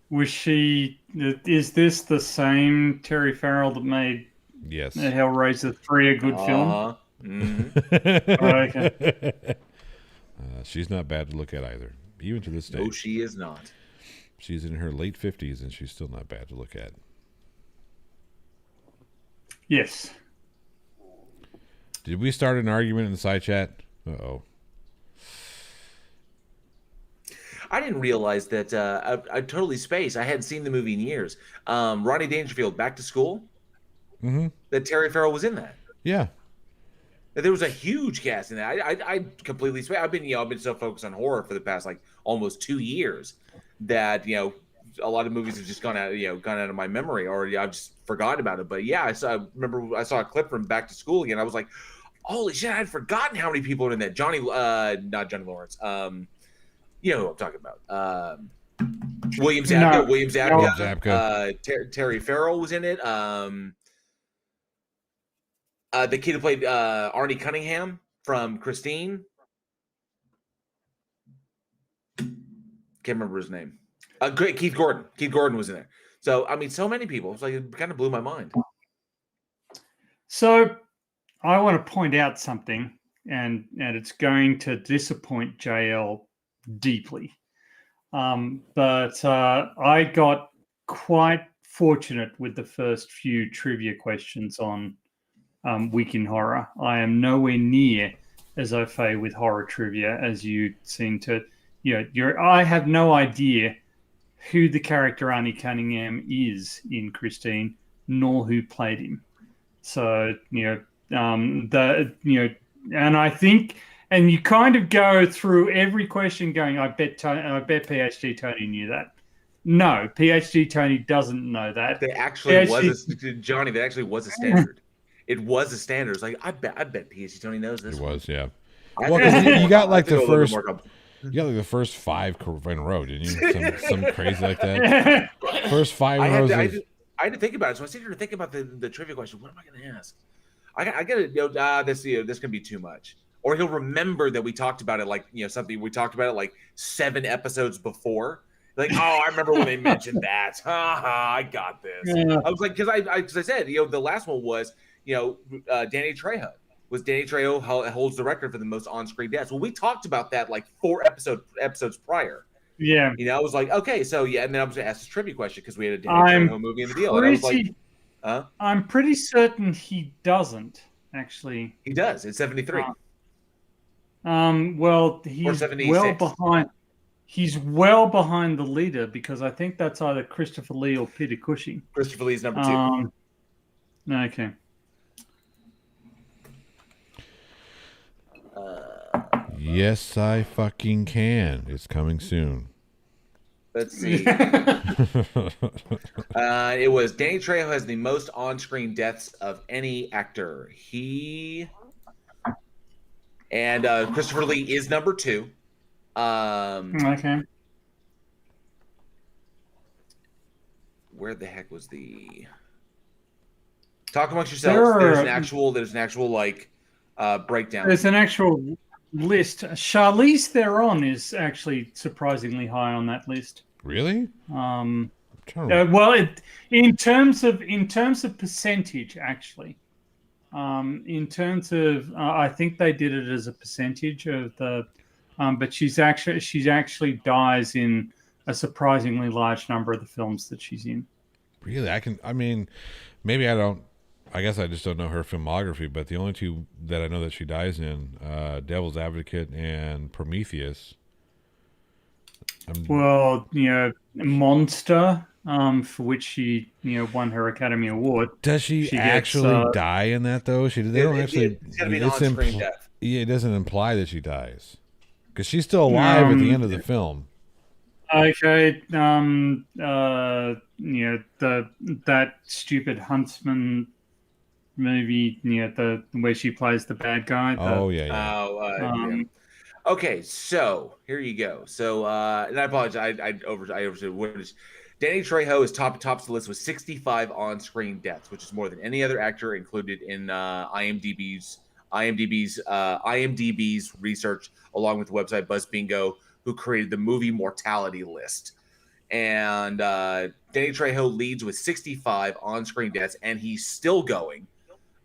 Was she? Is this the same Terry Farrell that made Hellraiser 3 a good film? Mm-hmm. Okay. She's not bad to look at either, even to this day. No, she is not. She's in her late 50s, and she's still not bad to look at. Yes. Did we start an argument in the side chat? Uh-oh. I didn't realize that I totally spaced. I hadn't seen the movie in years. Rodney Dangerfield, Back to School? Mm-hmm. That Terry Farrell was in that. Yeah. There was a huge cast in that. I completely spaced. I've been so focused on horror for the past almost 2 years that a lot of movies have just gone out of my memory, or I've just forgotten about it. But yeah, I remember I saw a clip from Back to School again. I was like, holy shit, I had forgotten how many people are in that. Not Johnny Lawrence. You know who I'm talking about. William Zabka. No. William No. Zabka. Terry Farrell was in it. The kid who played Arnie Cunningham from Christine. Can't remember his name. Great, Keith Gordon. Keith Gordon was in there. So I mean, so many people. It's like it kind of blew my mind. So I want to point out something, and it's going to disappoint JL deeply. But I got quite fortunate with the first few trivia questions on Week in Horror. I am nowhere near as au fait with horror trivia as you seem to. I have no idea who the character Arnie Cunningham is in Christine, nor who played him. So and I think, and you kind of go through every question going, I bet PhD Tony knew that. No, PhD Tony doesn't know that. There actually was Johnny. There actually was a standard. It was a standard. It's like I bet PhD Tony knows this. It was, yeah. Well, you got like the first. You got like the first 5 in a row, didn't you? Some crazy like that. First 5 rows. I had to think about it. So I sit here to think about the trivia question. What am I going to ask? I got to this can be too much. Or he'll remember that we talked about it something we talked about it like 7 episodes before. Like, oh, I remember when they mentioned that. I got this. Yeah. I was like, because I said, the last one was, Danny Trejo. Danny Trejo holds the record for the most on-screen deaths. Well, we talked about that like 4 episodes prior. Yeah. I was like, okay, so yeah, and then I was going to ask this trivia question because we had a Danny Trejo movie in the deal. And I was like, I'm pretty certain he doesn't, actually. He does. It's 73. Well, he's well behind. He's well behind the leader because I think that's either Christopher Lee or Peter Cushing. Christopher Lee's number 2. Okay. Yes, I fucking can. It's coming soon. Let's see. It was Danny Trejo has the most on-screen deaths of any actor. And Christopher Lee is number 2. Okay. Where the heck was the? Talk amongst yourselves. There's an actual like breakdown. There's an actual list. Charlize Theron is actually surprisingly high on that list. Really? Well, in terms of percentage, actually. In terms of, I think they did it as a percentage of the, but she's actually dies in a surprisingly large number of the films that she's in. Really? Maybe I don't. I guess I just don't know her filmography, but the only 2 that I know that she dies in, Devil's Advocate and Prometheus. Monster, for which she won her Academy Award. Does she actually die in that though? They don't actually. It's gonna be an on-screen death. Yeah, it doesn't imply that she dies because she's still alive at the end of the film. Okay, that stupid Huntsman movie, where she plays the bad guy. Okay, so here you go. So, and I apologize, I overstood. What is Danny Trejo is tops the list with 65 on-screen deaths, which is more than any other actor included in IMDb's research, along with the website BuzzBingo, who created the movie mortality list. And Danny Trejo leads with 65 on-screen deaths, and he's still going.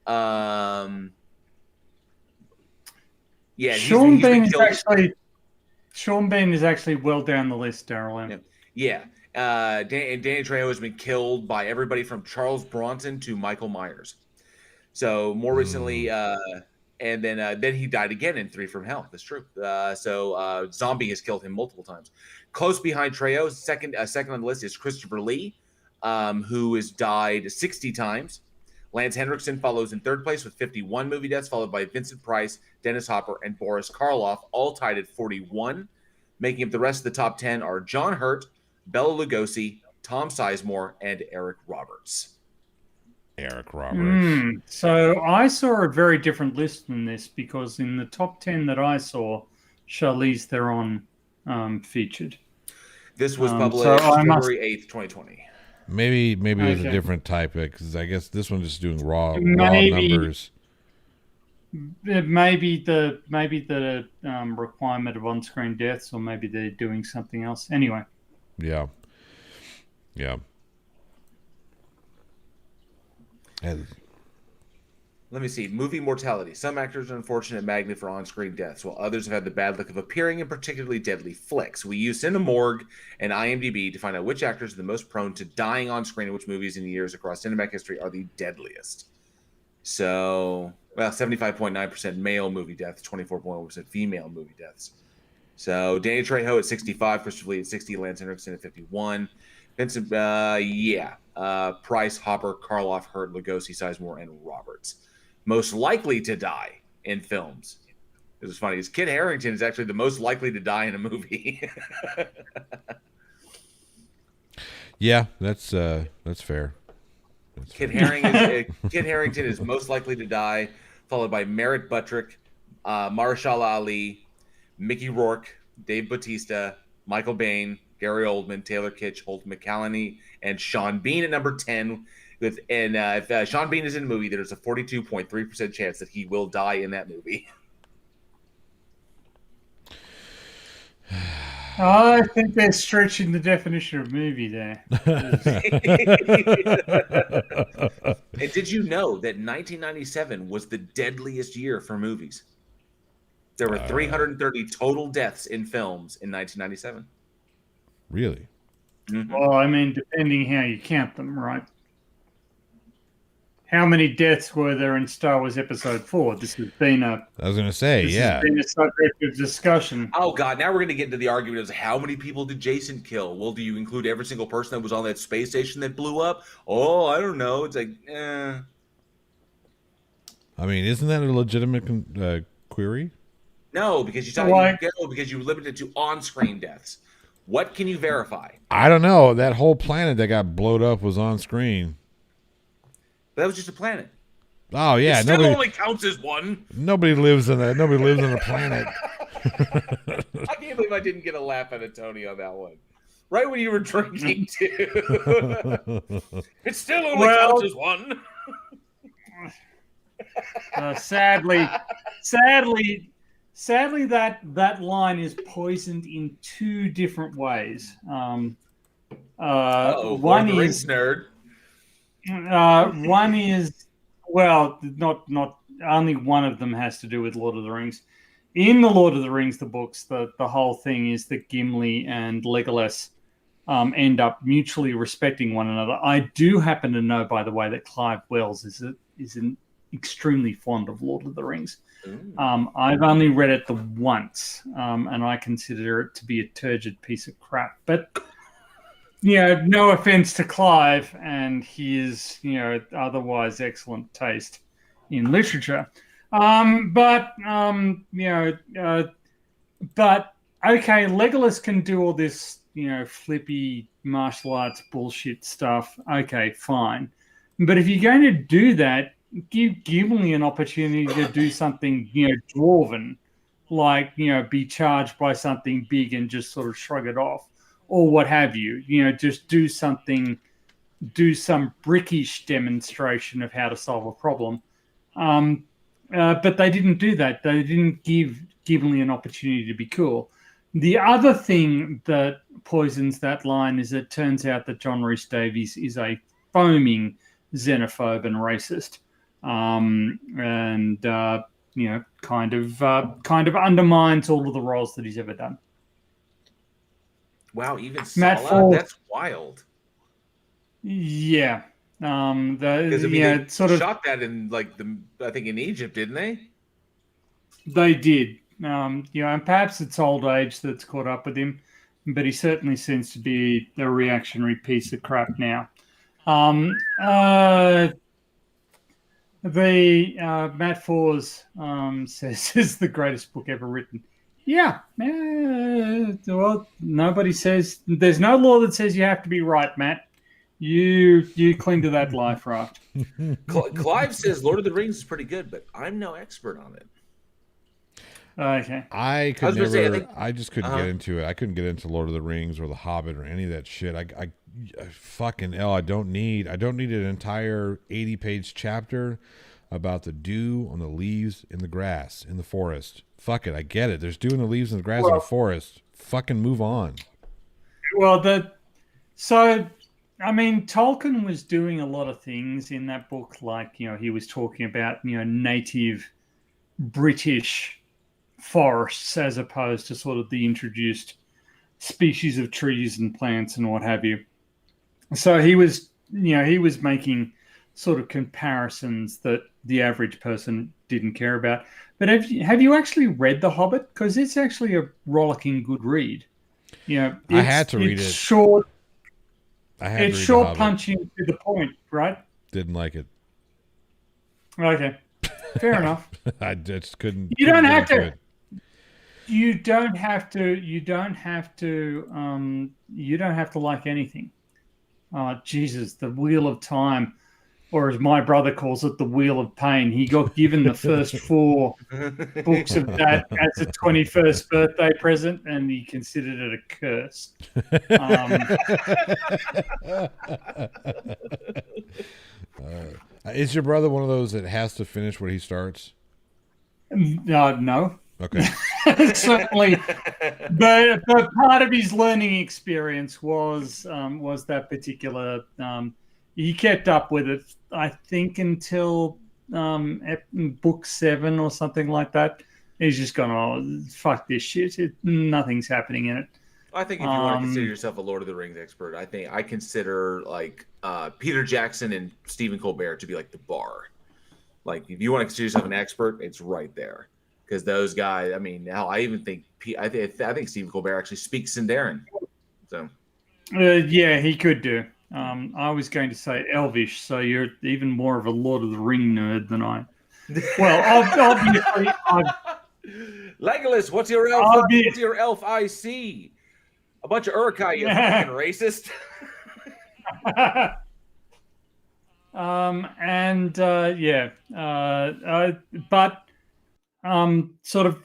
Sean Bean is actually well down the list, Daryl. Yeah. Danny Trejo has been killed by everybody from Charles Bronson to Michael Myers. So more recently, and then he died again in 3 from Hell. That's true. So Zombie has killed him multiple times. Close behind Trejo, second on the list is Christopher Lee, who has died 60 times. Lance Henriksen follows in 3rd place with 51 movie deaths, followed by Vincent Price, Dennis Hopper, and Boris Karloff, all tied at 41. Making up the rest of the top 10 are John Hurt, Bela Lugosi, Tom Sizemore, and Eric Roberts. Eric Roberts. So I saw a very different list than this because in the top 10 that I saw, Charlize Theron featured. This was So published I must February 8th, 2020. Maybe it was a Okay. different type because I guess this one's just doing raw maybe numbers. maybe the requirement of on-screen deaths, or maybe they're doing something else. Anyway, Yeah. And Let me see. Movie mortality. Some actors are unfortunate magnet for on-screen deaths, while others have had the bad luck of appearing in particularly deadly flicks. We use Cinemorg and IMDb to find out which actors are the most prone to dying on screen and which movies in years across cinematic history are the deadliest. So, well, 75.9% male movie deaths, 24.1% female movie deaths. So, Danny Trejo at 65, Christopher Lee at 60, Lance Henriksen at 51. Vincent, Price, Hopper, Karloff, Hurt, Lugosi, Sizemore, and Roberts. Most likely to die in films. This is funny. Is Kit Harington is actually the most likely to die in a movie. yeah, that's fair. That's fair. Kit Harington is most likely to die, followed by Merritt Buttrick, Mahershala Ali, Mickey Rourke, Dave Bautista, Michael Bain, Gary Oldman, Taylor Kitsch, Holt McCallany, and Sean Bean at number 10. If Sean Bean is in a movie, there's a 42.3% chance that he will die in that movie. I think they're stretching the definition of movie there. And did you know that 1997 was the deadliest year for movies? There were 330 total deaths in films in 1997. Really? Mm-hmm. Well, I mean, depending how you count them, right? How many deaths were there in Star Wars Episode 4? This has been I was going to say, this yeah. has been a subject of discussion. Oh God! Now we're going to get into the argument of how many people did Jason kill? Well, do you include every single person that was on that space station that blew up? Oh, I don't know. It's like, I mean, isn't that a legitimate query? no, because because you limited it to on-screen deaths. What can you verify? I don't know. That whole planet that got blowed up was on screen. But that was just a planet. Oh yeah, It still only counts as one. Nobody lives in a planet. I can't believe I didn't get a laugh out of Tony on that one. Right when you were drinking too. It still only counts as one. Sadly, that line is poisoned in two different ways. One is nerd. One is, well, not only one of them has to do with Lord of the Rings. In the Lord of the Rings, the books, the whole thing is that Gimli and Legolas end up mutually respecting one another. I do happen to know, by the way, that Clive Wells is extremely fond of Lord of the Rings. I've only read it the once, and I consider it to be a turgid piece of crap. But no offense to Clive and his, otherwise excellent taste in literature. But okay, Legolas can do all this, flippy martial arts bullshit stuff. Okay, fine. But if you're going to do that, give Gimli an opportunity to do something, dwarven, like, be charged by something big and just sort of shrug it off. Or what have you, just do some brickish demonstration of how to solve a problem. But they didn't do that. They didn't give Gimli an opportunity to be cool. The other thing that poisons that line is it turns out that John Rhys Davies is a foaming xenophobe and racist, kind of undermines all of the roles that he's ever done. Wow, even Matt Sala? Ford. That's wild. Yeah. They shot that in I think in Egypt, didn't they? They did. And perhaps it's old age that's caught up with him, but he certainly seems to be a reactionary piece of crap now. Matt Fors says is the greatest book ever written. Yeah. Well, nobody says there's no law that says you have to be right, Matt. You cling to that life raft. Clive says Lord of the Rings is pretty good, but I'm no expert on it. Okay. I I could was gonna say, I never. think. I just couldn't get into it. I couldn't get into Lord of the Rings or The Hobbit or any of that shit. I fucking hell. I don't need an entire 80-page chapter about the dew on the leaves in the grass in the forest. Fuck it. I get it. There's dew in the leaves in the grass in the Well, forest. Fucking move on. well, so I mean, Tolkien was doing a lot of things in that book, like he was talking about native British forests as opposed to sort of the introduced species of trees and plants and what have you. So he was making sort of comparisons that the average person didn't care about. But have you actually read The Hobbit? Because it's actually a rollicking good read. I had to read it's it. short. I had to It's read The short, Hobbit. punching to the point, right? Didn't like it. Okay, fair enough. I just couldn't. You couldn't don't get have into to. it. You don't have to. You don't have to. You don't have to like anything. Jesus, the Wheel of Time, or as my brother calls it, the Wheel of Pain. He got given the first four books of that as a 21st birthday present, and he considered it a curse. Is your brother one of those that has to finish what he starts? No, Okay. certainly. But part of his learning experience was that particular. He kept up with it, I think, until book 7 or something like that. He's just gone, oh, fuck this shit. Nothing's happening in it. I think if you want to consider yourself a Lord of the Rings expert, I consider like Peter Jackson and Stephen Colbert to be like the bar. Like if you want to consider yourself an expert, it's right there. Because those guys, I mean, now I even think I think Stephen Colbert actually speaks Sindarin. So yeah, he could do. I was going to say Elvish, so you're even more of a Lord of the Ring nerd than I. Well, obviously, Legolas, what's your elf? What's your elf I see? A bunch of Uruk-hai, you fucking racist. Sort of,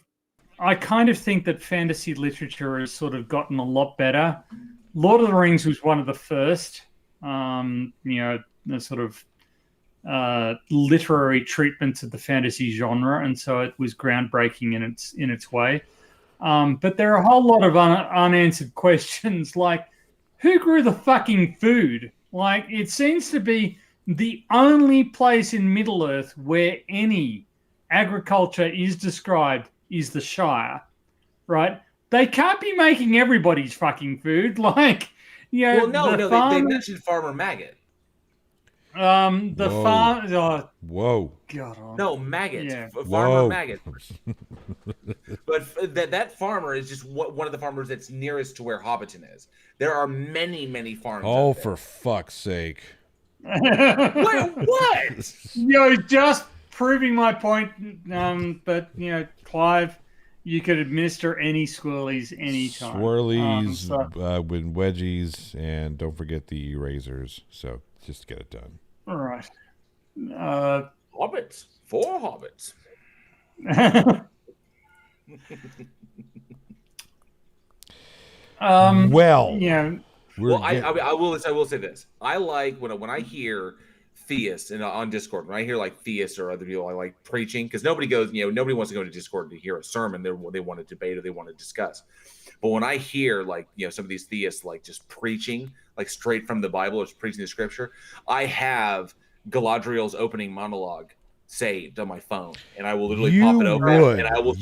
I kind of think that fantasy literature has sort of gotten a lot better. Lord of the Rings was one of the first, the sort of literary treatments of the fantasy genre, and so it was groundbreaking in its way. But there are a whole lot of unanswered questions, like who grew the fucking food? Like it seems to be the only place in Middle Earth where any agriculture is described is the Shire, right? They can't be making everybody's fucking food. Like, well, no, they mentioned Farmer Maggot. The farm. Oh, whoa. God. No, Maggot. Yeah. Farmer Maggot. But that farmer is just one of the farmers that's nearest to where Hobbiton is. There are many, many farms. Oh, for fuck's sake. What? Just proving my point. But, Clive, you could administer any swirlies anytime. Swirlies, with wedgies, and don't forget the erasers. So just get it done. All right. Hobbits. 4 hobbits. Well, I will say this. I like when I hear theists and on Discord, when I hear like theists or other people I like preaching, because nobody wants to go to Discord to hear a sermon. They want to debate or they want to discuss. But when I hear like some of these theists like just preaching like straight from the Bible or just preaching the scripture, I have Galadriel's opening monologue saved on my phone, and I will literally pop it open and I will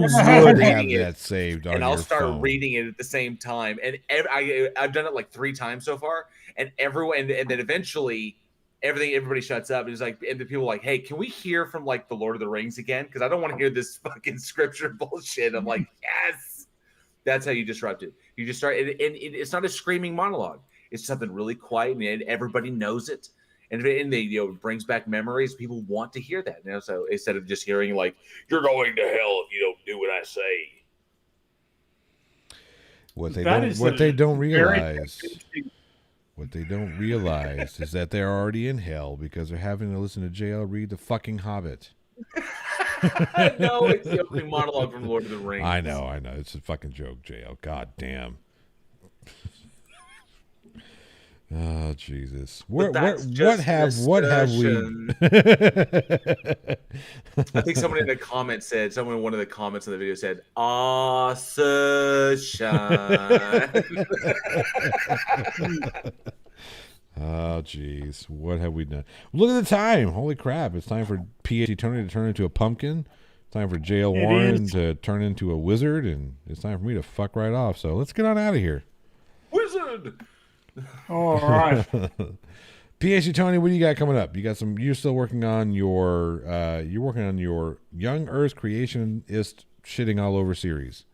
start reading it saved on and I'll start phone. Reading it at the same time. And I've done it like 3 times so far, and everyone, and then eventually everybody shuts up, and it's like, and the people are like, hey, can we hear from like the Lord of the Rings again? Because I don't want to hear this fucking scripture bullshit. I'm like, yes, that's how you disrupt it. You just start, and it's not a screaming monologue. It's something really quiet, and everybody knows it. And they, it brings back memories. People want to hear that. So instead of just hearing like, you're going to hell if you don't do what I say. What they That don't is what a they don't very realize what they don't realize is that they're already in hell because they're having to listen to JL read the fucking Hobbit. No, it's the opening monologue from Lord of the Rings. I know. It's a fucking joke, JL. God damn. Oh Jesus! What have we? I think someone in the comments said, someone in one of the comments in the video said, "Assertion." Oh jeez, what have we done? Look at the time! Holy crap! It's time for PhD Tony to turn into a pumpkin. It's time for JL Warren to turn into a wizard, and it's time for me to fuck right off. So let's get on out of here. Wizard. All right. PhD Tony, what do you got coming up? You're still working on your Young Earth Creationist shitting all over series.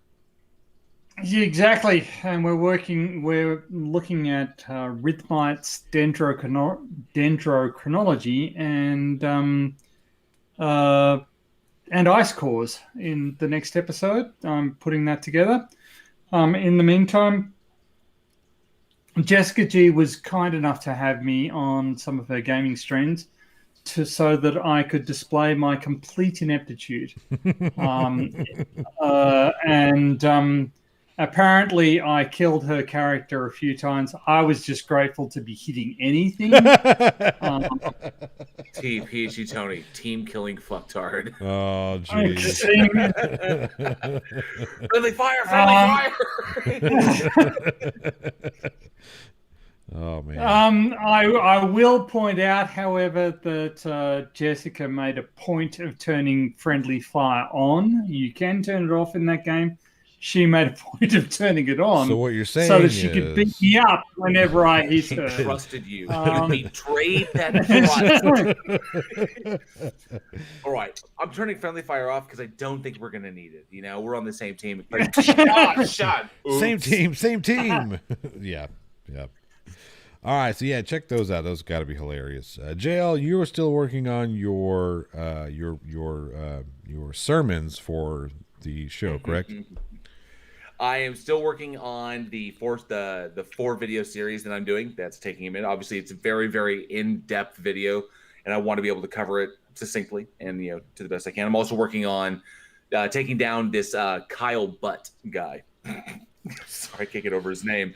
Yeah, exactly. And we're looking at Rhythmite's dendrochronology and ice cores in the next episode. I'm putting that together. In the meantime, Jessica G was kind enough to have me on some of her gaming streams so that I could display my complete ineptitude. Apparently I killed her character a few times. I was just grateful to be hitting anything. PhD Tony, team killing fucktard. Oh, jeez. Friendly fire! Oh man. I will point out, however, that Jessica made a point of turning friendly fire on. You can turn it off in that game. She made a point of turning it on. So what you're saying so that she could beat me up whenever I hit her. She trusted you. You betrayed that trust. All right, I'm turning friendly fire off because I don't think we're gonna need it. You know, we're on the same team. Like, shot. Same team. Yeah. All right, so yeah, check those out. Those got to be hilarious. JL, you are still working on your sermons for the show, correct? I am still working on the four video series that I'm doing. That's taking a minute. Obviously, it's a very, very in-depth video, and I want to be able to cover it succinctly and to the best I can. I'm also working on taking down this Kyle Butt guy. Sorry, I can't get over his name.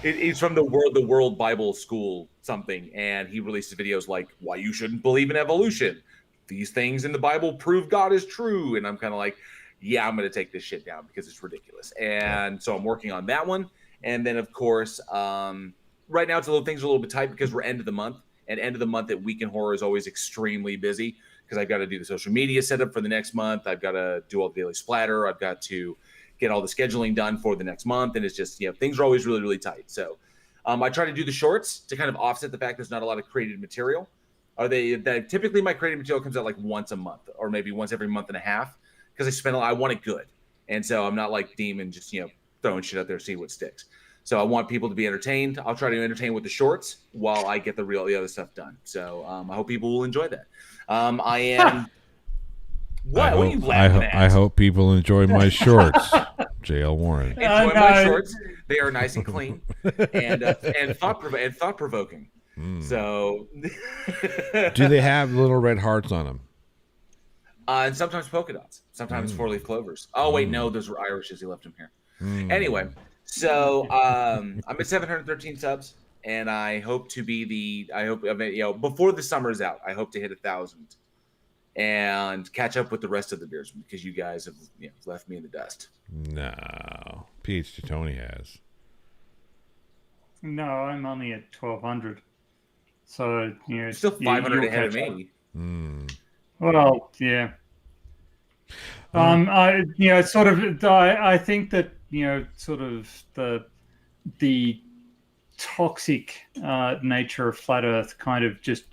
He's from the World Bible School something, and he releases videos like why you shouldn't believe in evolution. These things in the Bible prove God is true, and I'm kind of like, yeah, I'm going to take this shit down because it's ridiculous. And so I'm working on that one. And then, of course, right now things are a little bit tight because we're end of the month. And end of the month at Week in Horror is always extremely busy because I've got to do the social media setup for the next month. I've got to do all the daily splatter. I've got to get all the scheduling done for the next month. And it's just, things are always really, really tight. So I try to do the shorts to kind of offset the fact there's not a lot of created material. Typically my creative material comes out like once a month or maybe once every month and a half. Because I want it good. And so I'm not like Demon just, throwing shit out there to see what sticks. So I want people to be entertained. I'll try to entertain with the shorts while I get the other stuff done. So I hope people will enjoy that. I am... What are you laughing at? I hope people enjoy my shorts. JL Warren. Enjoy my shorts. They are nice and clean and thought-provoking. So... Do they have little red hearts on them? And sometimes polka dots, sometimes four-leaf clovers. Oh, wait, no, those were Irishes. He left them here. Anyway, so I'm at 713 subs, and I hope to be before the summer's out, I hope to hit 1,000 and catch up with the rest of the Beardsmen because you guys have left me in the dust. No. PhD Tony has. No, I'm only at 1,200. So, still 500 ahead of me. Well, yeah. I think that sort of the toxic nature of Flat Earth kind of just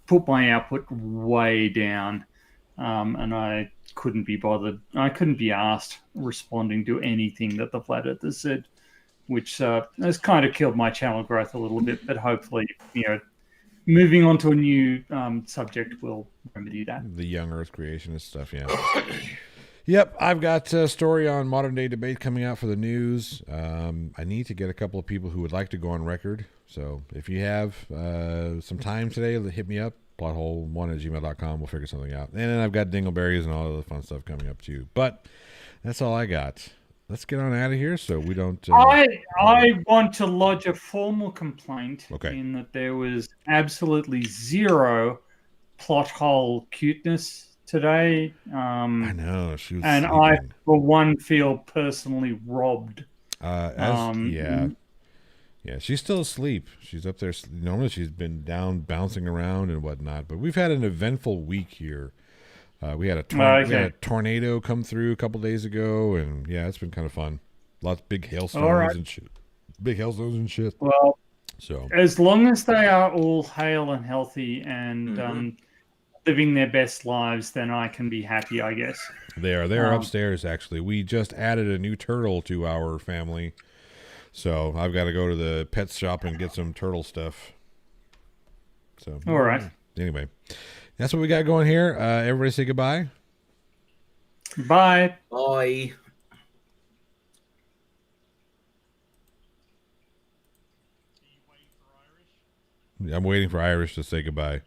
put my output way down, and I couldn't be bothered. I couldn't be asked responding to anything that the Flat Earthers said, which has kind of killed my channel growth a little bit. But hopefully, moving on to a new subject will remedy that. The young Earth creationist stuff, yeah. Yep, I've got a story on modern day debate coming out for the news. I need to get a couple of people who would like to go on record. So if you have some time today, hit me up. Plothole1@gmail.com. We'll figure something out. And then I've got dingleberries and all the fun stuff coming up too. But that's all I got. Let's get on out of here so we don't. I want to lodge a formal complaint Okay. in that there was absolutely zero plot hole cuteness today. I know she was And sleeping. I, for one, feel personally robbed. Yeah, she's still asleep. She's up there. Normally, she's been down bouncing around and whatnot. But we've had an eventful week here. We had a tornado come through a couple days ago, and yeah, it's been kind of fun. Lots of big hailstones and shit. Big hailstones and shit. Well, So as long as they are all hale and healthy and living their best lives, then I can be happy, I guess. they're upstairs. Actually, we just added a new turtle to our family, so I've got to go to the pet shop and get some turtle stuff. So All right. Anyway, that's what we got going here. Everybody say goodbye. Bye. Bye. I'm waiting for Irish to say goodbye.